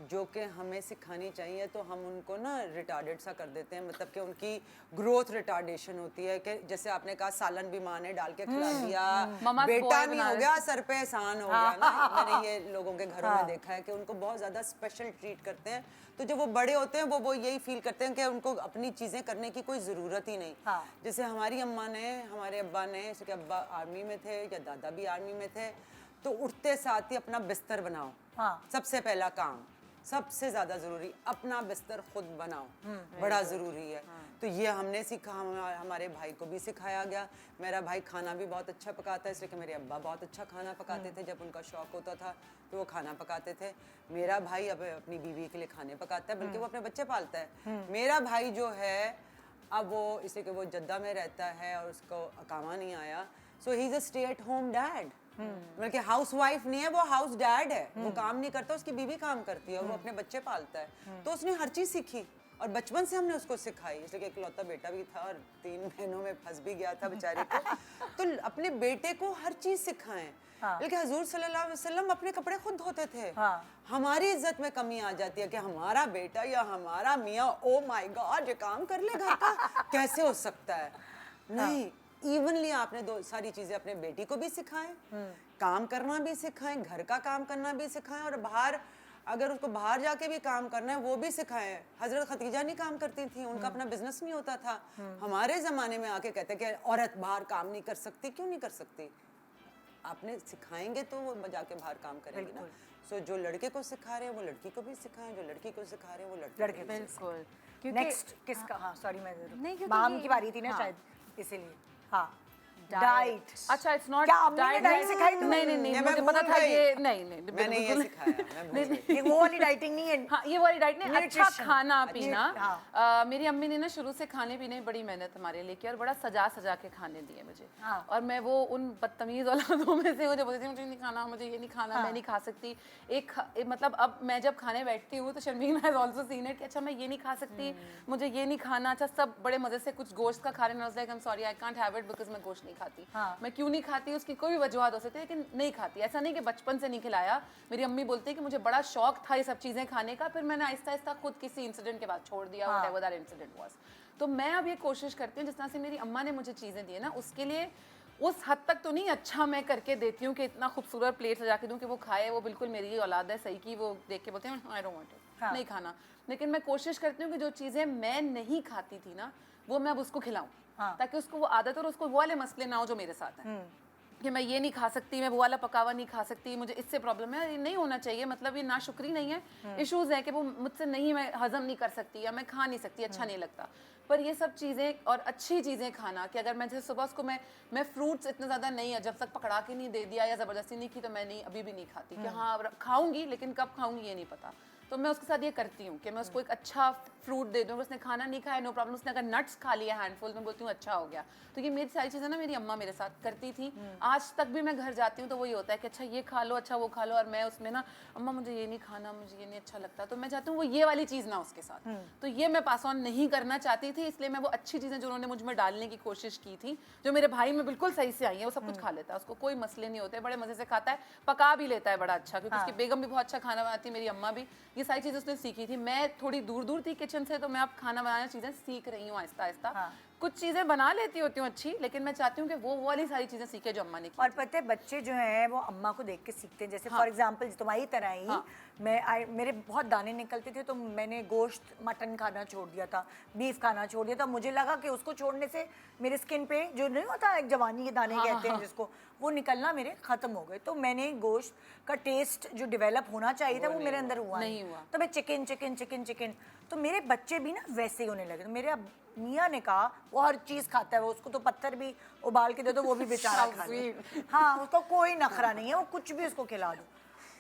जो कि हमें सिखानी चाहिए, तो हम उनको ना रिटार्डेड सा कर देते हैं, मतलब कि उनकी ग्रोथ रिटार्डेशन होती है कि जैसे आपने कहा सालन भी माँ ने डाल के खिला दिया, Mama's बेटा boy नहीं बना हो रहे। गया सर पे एहसान हो गया ना। मैंने ये लोगों के घरों में देखा है कि उनको बहुत ज़्यादा स्पेशल ट्रीट करते हैं, तो जब वो बड़े होते हैं वो यही फील करते हैं कि उनको अपनी चीज़ें करने की कोई ज़रूरत ही नहीं। जैसे हमारी अम्मा ने, हमारे अब्बा ने, जैसे कि अब्बा आर्मी में थे या दादा भी आर्मी में थे, तो उठते साथ ही अपना बिस्तर बनाओ। सबसे पहला काम, सबसे ज़्यादा ज़रूरी, अपना बिस्तर खुद बनाओ, बड़ा ज़रूरी है। तो ये हमने सीखा, हमारे भाई को भी सिखाया गया। मेरा भाई खाना भी बहुत अच्छा पकाता है, इसलिए कि मेरे अब्बा बहुत अच्छा खाना पकाते थे। जब उनका शौक होता था तो वो खाना पकाते थे। मेरा भाई अब अपनी बीवी के लिए खाने पकाता है, बल्कि वो अपने बच्चे पालता है। मेरा भाई जो है अब वो, इसलिए कि वो जद्दा में रहता है और उसको अकामा नहीं आया, so he is a stay at home dad. बल्कि हाउस वाइफ नहीं है, वो हाउस डैड है। वो काम नहीं करता, उसकी बीवी काम करती है और वो अपने बच्चे पालता है। तो उसने हर चीज़ सीखी और बचपन से हमने उसको सिखाई, इसलिए कि इकलौता बेटा भी था और 3 महीनों में फंस भी गया था बेचारे को। तो अपने बेटे को हर चीज़ सिखाएं। लेकिन हजूर सल्लल्लाहु अलैहि वसल्लम अपने कपड़े खुद धोते थे। हमारी इज्जत में कमी आ जाती है कि हमारा बेटा या हमारा मियाँ, ओ माय गॉड, ये काम कर ले घर का, कैसे हो सकता है? नहीं, इवनली आपने सारी चीजें अपने बेटी को भी सिखाएं, काम करना भी सिखाएं, घर का काम करना भी सिखाएं, और बाहर अगर उसको बाहर जाके भी काम करना है वो भी सिखाएं। हजरत खदीजा नहीं काम करती थी, उनका अपना बिजनेस नहीं होता था। हमारे ज़माने में आके कहते हैं कि औरत बाहर काम नहीं कर सकती। क्यों नहीं कर सकती? आपने सिखाएंगे तो वो जाके बाहर काम करेंगे ना। सो जो लड़के को सिखा रहे हैं वो लड़की को भी सिखाएं, जो लड़की को सिखा रहे हैं वो लड़के को भी बिल्कुल। नेक्स्ट किसका? हाँ सॉरी, मैं नहीं, क्योंकि माम की बारी थी ना शायद, इसीलिए। हाँ, डाइट। अच्छा, इट्स नॉट क्या अम्मी ने डाइट सिखाई तुम्हें? नहीं, मुझे पता था ये नहीं मैंने ये सिखाया, मैं भूल गई। ये वो वाली डाइटिंग नहीं है। हाँ, ये वाली डाइट नहीं, अच्छा Nutrition। खाना पीना। हाँ। मेरी अम्मी ने ना शुरू से खाने पीने में बड़ी मेहनत हमारे लिए की और बड़ा सजा सजा के खाने दिए मुझे। और मैं वो उन बदतमीज औलादों में से हूँ जो बोलती थी मुझे नहीं खाना, मुझे ये नहीं खाना, मैं नहीं खा सकती। मतलब अब मैं जब खाने बैठती हूँ तो Sharmeen has also seen it कि अच्छा मैं ये नहीं खा सकती, मुझे ये नहीं खाना। अच्छा, सब बड़े मजे से कुछ गोश्त का खा रहे हैं, I am sorry, I can't have it because मैं गोश्त नहीं खाती। मैं क्यों नहीं खाती, उसकी कोई भी वजूहत हो सकती है, लेकिन नहीं खाती। ऐसा नहीं कि बचपन से नहीं खिलाया। मेरी अम्मी बोलती है कि मुझे बड़ा शौक था ये सब चीज़ें खाने का, फिर मैंने आहिस्ता आहिस्ता खुद किसी इंसिडेंट के बाद छोड़ दिया, व्हाटएवर दैट इंसिडेंट वाज। तो मैं अब ये कोशिश करती हूँ जिस तरह से मेरी अम्मा ने मुझे चीज़ें दी है ना, उसके लिए उस हद तक तो नहीं अच्छा मैं करके देती हूँ कि इतना खूबसूरत प्लेट सजा के दूँ कि वो खाए। वो बिल्कुल मेरी ही औलाद है, सही की वो देख के बोलते हैं आई डोंट वांट इट, नहीं खाना। लेकिन मैं कोशिश करती हूँ कि जो चीज़ें मैं नहीं खाती थी ना, वो मैं अब उसको खिलाऊँ, ताकि उसको वो आदत और उसको वो वाले मसले ना हो जो मेरे साथ हैं कि मैं ये नहीं खा सकती, मैं वो वाला पकावा नहीं खा सकती, मुझे इससे प्रॉब्लम है। ये नहीं होना चाहिए, मतलब ये नाशुक्री नहीं है, इश्यूज है कि वो मुझसे नहीं, मैं हजम नहीं कर सकती या मैं खा नहीं सकती, अच्छा नहीं लगता। पर ये सब चीज़ें और अच्छी चीज़ें खाना, कि अगर मैं जैसे सुबह उसको मैं फ्रूट्स इतना ज़्यादा नहीं है, जब तक पकड़ा के नहीं दे दिया या ज़बरदस्ती नहीं की तो मैं नहीं, अभी भी नहीं खाती। कि हाँ खाऊंगी, लेकिन कब खाऊंगी ये नहीं पता। तो मैं उसके साथ ये करती हूँ कि मैं उसको एक अच्छा फ्रूट दे दूँ। उसने खाना नहीं खाया, नो प्रॉब्लम। उसने अगर नट्स खा लिया हैंडफुल, मैं बोलती हूँ अच्छा हो गया। तो ये मेरी सारी चीज़ें ना मेरी अम्मा मेरे साथ करती थी। आज तक भी मैं घर जाती हूँ तो वही होता है कि अच्छा ये खा लो, अच्छा वो खा लो, और मैं उसमें ना अम्मा मुझे ये नहीं खाना, मुझे ये नहीं अच्छा लगता, तो मैं चाहती हूँ वो ये वाली चीज़ ना उसके साथ। तो ये मैं पास ऑन नहीं करना चाहती थी, इसलिए मैं वो अच्छी चीज़ें जो उन्होंने मुझ में डालने की कोशिश की थी, जो मेरे भाई में बिल्कुल सही से आई है, वो सब कुछ खा लेता है, उसको कोई मसले नहीं होते, बड़े मज़े से खाता है, पका भी लेता है बड़ा अच्छा, क्योंकि उसकी बेगम भी बहुत अच्छा खाना बनाती है, मेरी अम्मा भी। ये सारी चीज़ें उसने सीखी थी। मैं थोड़ी दूर दूर थी किचन से, तो मैं अब खाना बनाना चीज़ें सीख रही हूँ आहिस्ता आहिस्ता। कुछ चीज़ें बना लेती होती हूँ अच्छी, लेकिन मैं चाहती हूँ कि वो वाली सारी चीज़ें सीखे जो अम्मा ने की। और पता है बच्चे जो हैं वो अम्मा को देख के सीखते हैं। जैसे फॉर एग्जांपल तुम्हारी तरह ही मेरे बहुत दाने निकलते थे, तो मैंने गोश्त, मटन खाना छोड़ दिया था, बीफ खाना छोड़ दिया था। मुझे लगा कि उसको छोड़ने से मेरे स्किन पे जो नहीं होता एक जवानी के दाने कहते हैं जिसको, वो निकलना मेरे खत्म हो गए। तो मैंने गोश्त का टेस्ट जो डेवलप होना चाहिए था वो मेरे अंदर हुआ नहीं। तो मैं चिकन चिकन चिकन चिकन, तो मेरे बच्चे भी ना वैसे ही होने लगे। तो मेरे मियाँ ने कहा वो हर चीज़ खाता है, वो उसको तो पत्थर भी उबाल के दे दो वो भी बेचारा खा ले। हाँ, उसको कोई नखरा नहीं है, वो कुछ भी उसको खिला दो।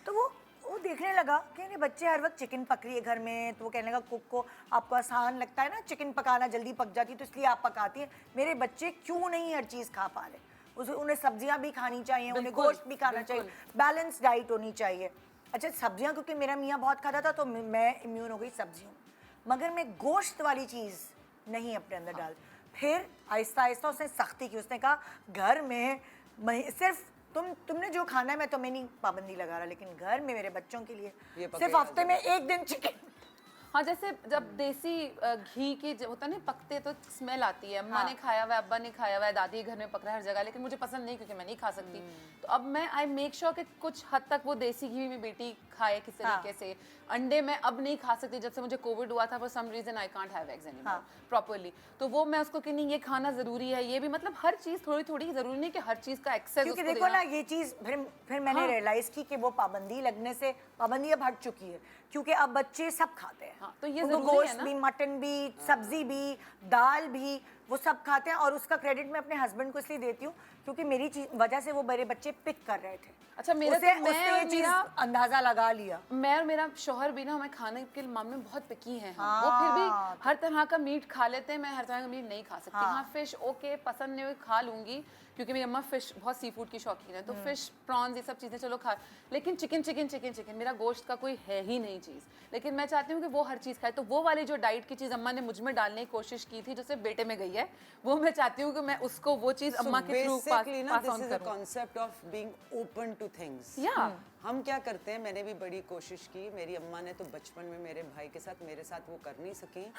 तो वो देखने लगा कि नहीं बच्चे हर वक्त चिकन पक रही है घर में, तो वो कहने लगा कुक को आपको आसान लगता है ना चिकन पकाना, जल्दी पक जाती है तो इसलिए आप पकाती हैं। मेरे बच्चे क्यों नहीं हर चीज़ खा पा रहे? उन्हें सब्जियां भी खानी चाहिए, उन्हें गोश्त भी खाना चाहिए, बैलेंस डाइट होनी चाहिए। अच्छा, सब्जियां क्योंकि मेरा मियाँ बहुत खाता था तो मैं इम्यून हो गई सब्जियों, मगर मैं गोश्त वाली चीज़ नहीं अपने अंदर डाल। फिर आहिस्ता आहिस्ता उसने सख्ती की, उसने कहा घर में सिर्फ तुमने जो खाना है मैं तुम्हें नहीं पाबंदी लगा रहा, लेकिन घर में मेरे बच्चों के लिए ये सिर्फ पकेगा हफ्ते में एक दिन चिकन। हाँ, जैसे जब देसी घी की जब होता है ना पकते तो स्मेल आती है। अम्मा ने खाया हुआ है, अब्बा ने खाया हुआ है, दादी घर में पक रहा है हर जगह, लेकिन मुझे पसंद नहीं क्योंकि मैं नहीं खा सकती। तो अब मैं आई मेक श्योर कि कुछ हद तक वो देसी घी में बेटी खाए किस तरीके से। अंडे मैं अब नहीं खा सकती, जब से मुझे कोविड हुआ था for some reason I can't have eggs anymore properly. तो वो मैं उसको कि नहीं ये खाना जरूरी है, ये भी मतलब हर चीज थोड़ी थोड़ी, जरूरी नहीं कि हर चीज का एक्सेस क्योंकि उसको देखो देना। ना ये चीज फिर मैंने रियलाइज की कि वो पाबंदी लगने से पाबंदी अब हट चुकी है, क्योंकि अब बच्चे सब खाते हैं। हाँ, तो ये उनको जरूरी है गोश्त ना। भी, मटन भी, सब्जी भी, दाल भी, वो सब खाते हैं। और उसका क्रेडिट मैं अपने हस्बैंड को इसलिए देती हूँ क्योंकि मेरी वजह से वो मेरे बच्चे पिक कर रहे थे। अच्छा, मेरे उससे तो मैं उसने और ये चीज मेरा- अंदाजा लगा लिया। मैं और मेरा शौहर भी ना हमें खाने के मामले में बहुत पिकी हैं हम। वो फिर भी हर तरह का मीट खा लेते हैं, मैं हर तरह का मीट नहीं खा सकती। हाँ, फिश ओके, पसंद नहीं हुई खा लूंगी क्योंकि मेरी अम्मा फिश बहुत सी फूड की शौकीन है, तो फिश प्रॉन्स ये सब चीज़ें चलो खा, लेकिन चिकन चिकन चिकन चिकन मेरा गोश्त का कोई है ही नहीं चीज़। लेकिन मैं चाहती हूँ कि वो हर चीज़ खाए। तो वो वाली जो डाइट की चीज़ अम्मा ने मुझ में डालने की कोशिश की थी जो सिर्फ बेटे में गई है, वो मैं चाहती हूँ कि मैं उसको वो चीज़ अम्मा के थ्रू बेसिकली ना पास दिस ऑन इज अ करूँ। Concept of being open two things. या हम क्या करते हैं, मैंने भी बड़ी कोशिश की, मेरी अम्मा ने तो बचपन में मेरे भाई के साथ मेरे साथ वो कर नहीं सकी।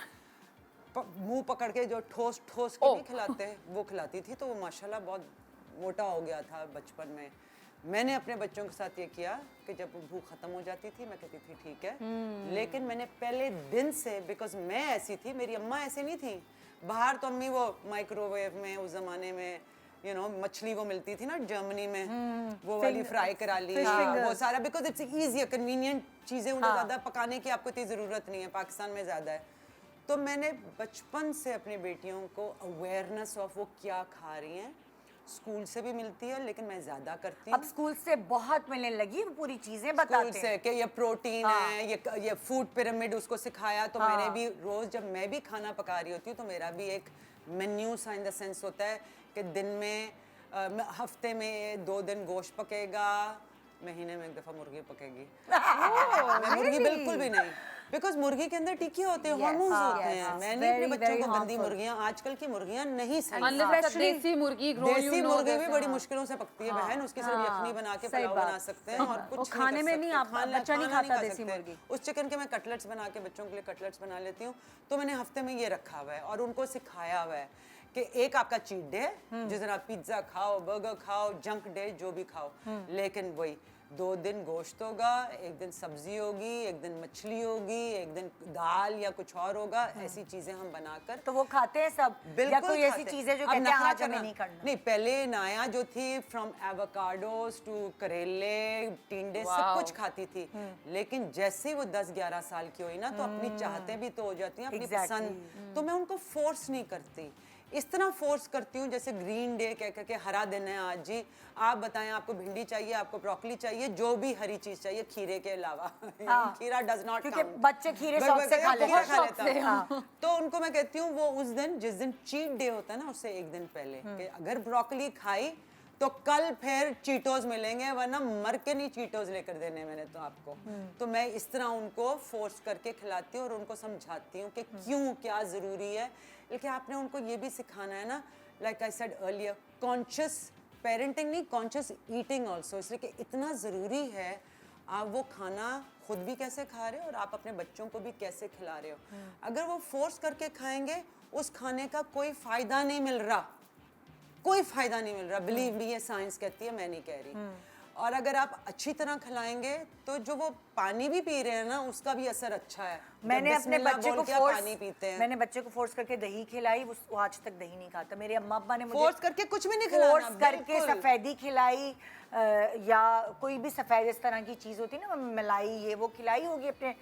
मुंह पकड़ के जो ठोस ठोस के नहीं खिलाते हैं वो खिलाती थी, तो वो माशाल्लाह बहुत मोटा हो गया था बचपन में। मैंने अपने बच्चों के साथ ये किया कि जब भूख खत्म हो जाती थी मैं कहती थी ठीक है, लेकिन मैंने पहले दिन से, बिकॉज मैं ऐसी थी, मेरी अम्मा ऐसी नहीं थी। बाहर तो अम्मी वो माइक्रोवेव में उस जमाने में मछली वो मिलती थी ना जर्मनी में, वो वाली फ्राई करा ली, वो सारा, बिकॉज इट्स इजी कन्वीनियंट चीज़ें, उन्हें ज़्यादा पकाने की आपको इतनी ज़रूरत नहीं है, पाकिस्तान में ज़्यादा है। तो मैंने बचपन से अपनी बेटियों को अवेयरनेस ऑफ वो क्या खा रही हैं, स्कूल से भी मिलती है लेकिन मैं ज़्यादा करती हूँ। अब स्कूल से बहुत मिलने लगी, वो पूरी चीजें स्कूल बताते से हैं। कि ये प्रोटीन है, ये फूड पिरामिड उसको सिखाया। तो मैंने भी रोज़ जब मैं भी खाना पका रही होती हूँ तो मेरा भी एक मेन्यू सा इन द सेंस होता है कि दिन में हफ्ते में 2 दिन गोश्त पकेगा, महीने में 1 दफ़ा मुर्गी पकेगी। मैं मुर्गी बिल्कुल भी नहीं, बिकॉज मुर्गी के अंदर टीके होते हैं, हार्मोन्स होते हैं। मैंने अपने बच्चों को गंदी मुर्गियाँ, आजकल की मुर्गियाँ नहीं सही। अनलेस देसी मुर्गी grown, you देसी know मुर्गी भी जैसे, बड़ी मुश्किलों से पकती है बहन, उसकी सिर्फ यखनी बना के सही पुलाव बात। बना सकते हैं और वो कुछ खाने में नहीं, आप बच्चा नहीं खाता खा देसी सकते। मुर्गी। उस चिकन के मैं कटलेट्स बना के बच्चों के लिए कटलेट्स बना लेती हूँ। तो मैंने हफ्ते में ये रखा हुआ है और उनको सिखाया हुआ है कि एक आपका चीट डे है जिस दिन आप पिज्जा खाओ, बर्गर खाओ, जंक डे जो भी खाओ, लेकिन वही 2 दिन गोश्त होगा, 1 दिन सब्जी होगी, 1 दिन मछली होगी, 1 दिन दाल या कुछ और होगा। ऐसी चीजें हम बनाकर तो वो खाते हैं सब, या कोई ऐसी खाते। चीजें जो अब कहते हैं नखरा आज हमें करना- नहीं करना। नहीं, पहले नाया जो थी फ्रॉम एवोकाडोस टू करेले, टिंडे, सब कुछ खाती थी। लेकिन जैसे ही वो 10-11 साल की हुई ना तो अपनी चाहतें भी तो हो जाती हैं, अपनी पसंद। तो मैं उनको फोर्स नहीं करती, इस तरह फोर्स करती हूँ जैसे ग्रीन डे कह करके, हरा दिन है आज जी, आप बताएं आपको भिंडी चाहिए, आपको ब्रोकली चाहिए, जो भी हरी चीज चाहिए खीरे के अलावा। खीरा डज नॉट क्योंकि बच्चे खीरे शौक से खा लेते हैं। तो उनको मैं कहती हूँ वो उस दिन जिस दिन चीट डे होता है ना उससे 1 दिन पहले कि अगर ब्रोकली खाई तो कल फिर चीटोस मिलेंगे, वरना मर के नहीं चीटोस लेकर देने मैंने तो आपको। तो मैं इस तरह उनको फोर्स करके खिलाती हूँ और उनको समझाती हूँ कि क्यों क्या ज़रूरी है। लेकिन आपने उनको ये भी सिखाना है ना, like I said earlier, conscious parenting नहीं, कॉन्शियस ईटिंग ऑल्सो, इसलिए कि इतना ज़रूरी है आप वो खाना खुद भी कैसे खा रहे हो और आप अपने बच्चों को भी कैसे खिला रहे हो। अगर वो फोर्स करके खाएंगे उस खाने का कोई फ़ायदा नहीं मिल रहा, कोई फ़ायदा नहीं मिल रहा, बिलीव मी, ये साइंस कहती है, मैं नहीं कह रही। और अगर आप अच्छी तरह खिलाएंगे तो जो वो पानी भी पी रहे हैं ना उसका भी असर अच्छा है। मैंने अपने बच्चे को पानी पीते हैं, मैंने बच्चे को फोर्स करके दही खिलाई, वो आज तक दही नहीं खाता। मेरे अम्मा अब्बा ने मुझे फोर्स करके कुछ भी नहीं खिलाना, फोर्स करके सफेदी खिलाई, या कोई भी सफेद इस तरह की चीज होती है ना, मलाई ये वो खिलाई होगी अपने।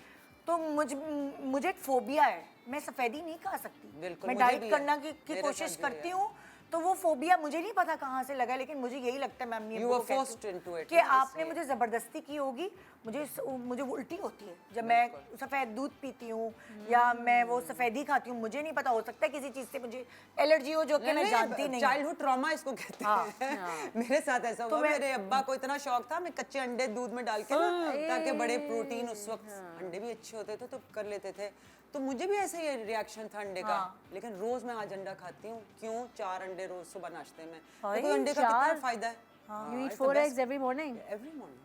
तो मुझे एक फोबिया है, मैं सफेदी नहीं खा सकती। बिल्कुल, मैं मुझे डाइट भी करना है। की मेरे कोशिश साथ भी करती है। हूँ, तो वो फोबिया मुझे नहीं पता कहाँ से लगा, लेकिन मुझे यही लगता है, मैं अम्मी You अब्बू were को कहती forced into हूँ it, कि ना, आपने इसलिए। मुझे जबरदस्ती की होगी। मुझे वो उल्टी होती है जब मैं सफेद दूध पीती हूँ या मैं वो सफेदी खाती हूँ। मुझे नहीं पता, हो सकता है किसी चीज से मुझे एलर्जी हो जो कि मैं जानती नहीं। चाइल्डहुड ट्रॉमा इसको कहते हैं। मेरे साथ ऐसा हुआ, मेरे अब्बा को इतना शौक था, मैं कच्चे अंडे दूध में डाल के ना, ताकि बड़े प्रोटीन, उस वक्त अंडे भी अच्छे होते थे तो कर लेते थे। तो मुझे भी ऐसा ही रिएक्शन था अंडे का, लेकिन रोज मैं आज अंडा खाती हूँ। क्यों? 4 अंडे रोज सुबह नाश्ते में। देखो अंडे का कितना फायदा है, You eat it's the 4 best. eggs every morning Every morning.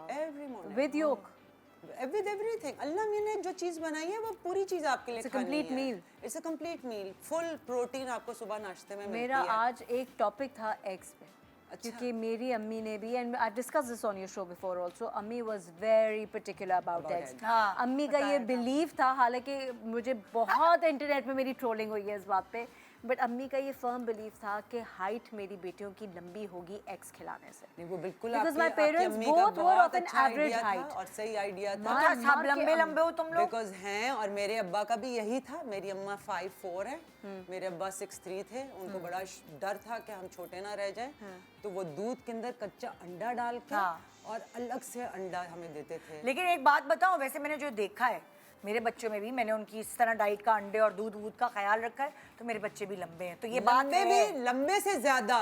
Every morning. with yolk. With everything. अल्लाह ने जो चीज़ बनाई है वो पूरी चीज़ आपके लिए It's a खानी complete है. meal. It's a complete meal. Full protein आपको सुबह नाश्ते में मिलती मेरा है. आज एक टॉपिक था एग्स पे क्योंकि मेरी अम्मी ने भी and I discuss this on your show before also अम्मी was very particular about eggs हाँ, अम्मी का ये बिलीव था हालांकि मुझे बहुत इंटरनेट पे मेरी ट्रोलिंग हुई है इस बात पे बट अम्मी का ये फर्म बिलीव था कि हाइट मेरी बेटियों की लंबी होगी एग्स खिलाने से नहीं वो बिल्कुल Because आपकी my आपकी parents अम्मी का both were बहुत of an अच्छा average idea था height. और सही आइडिया था. तो क्या सब लंबे लंबे हो तुम लोग? बिकॉज हैं और मेरे अब्बा का भी यही था. मेरी अम्मा 5'4" है, मेरे अब्बा 6'3" थे. उनको बड़ा डर था कि हम छोटे ना रह जाएं, तो वो दूध के अंदर कच्चा अंडा डाल के और अलग से अंडा हमें देते थे. लेकिन एक बात बताओ, वैसे मैंने जो देखा है मेरे बच्चों में भी, मैंने उनकी इस तरह डाइट का अंडे और दूध वूध का ख्याल रखा है, तो मेरे बच्चे भी लंबे हैं. तो ये बात लंबे है. भी, लंबे से ज्यादा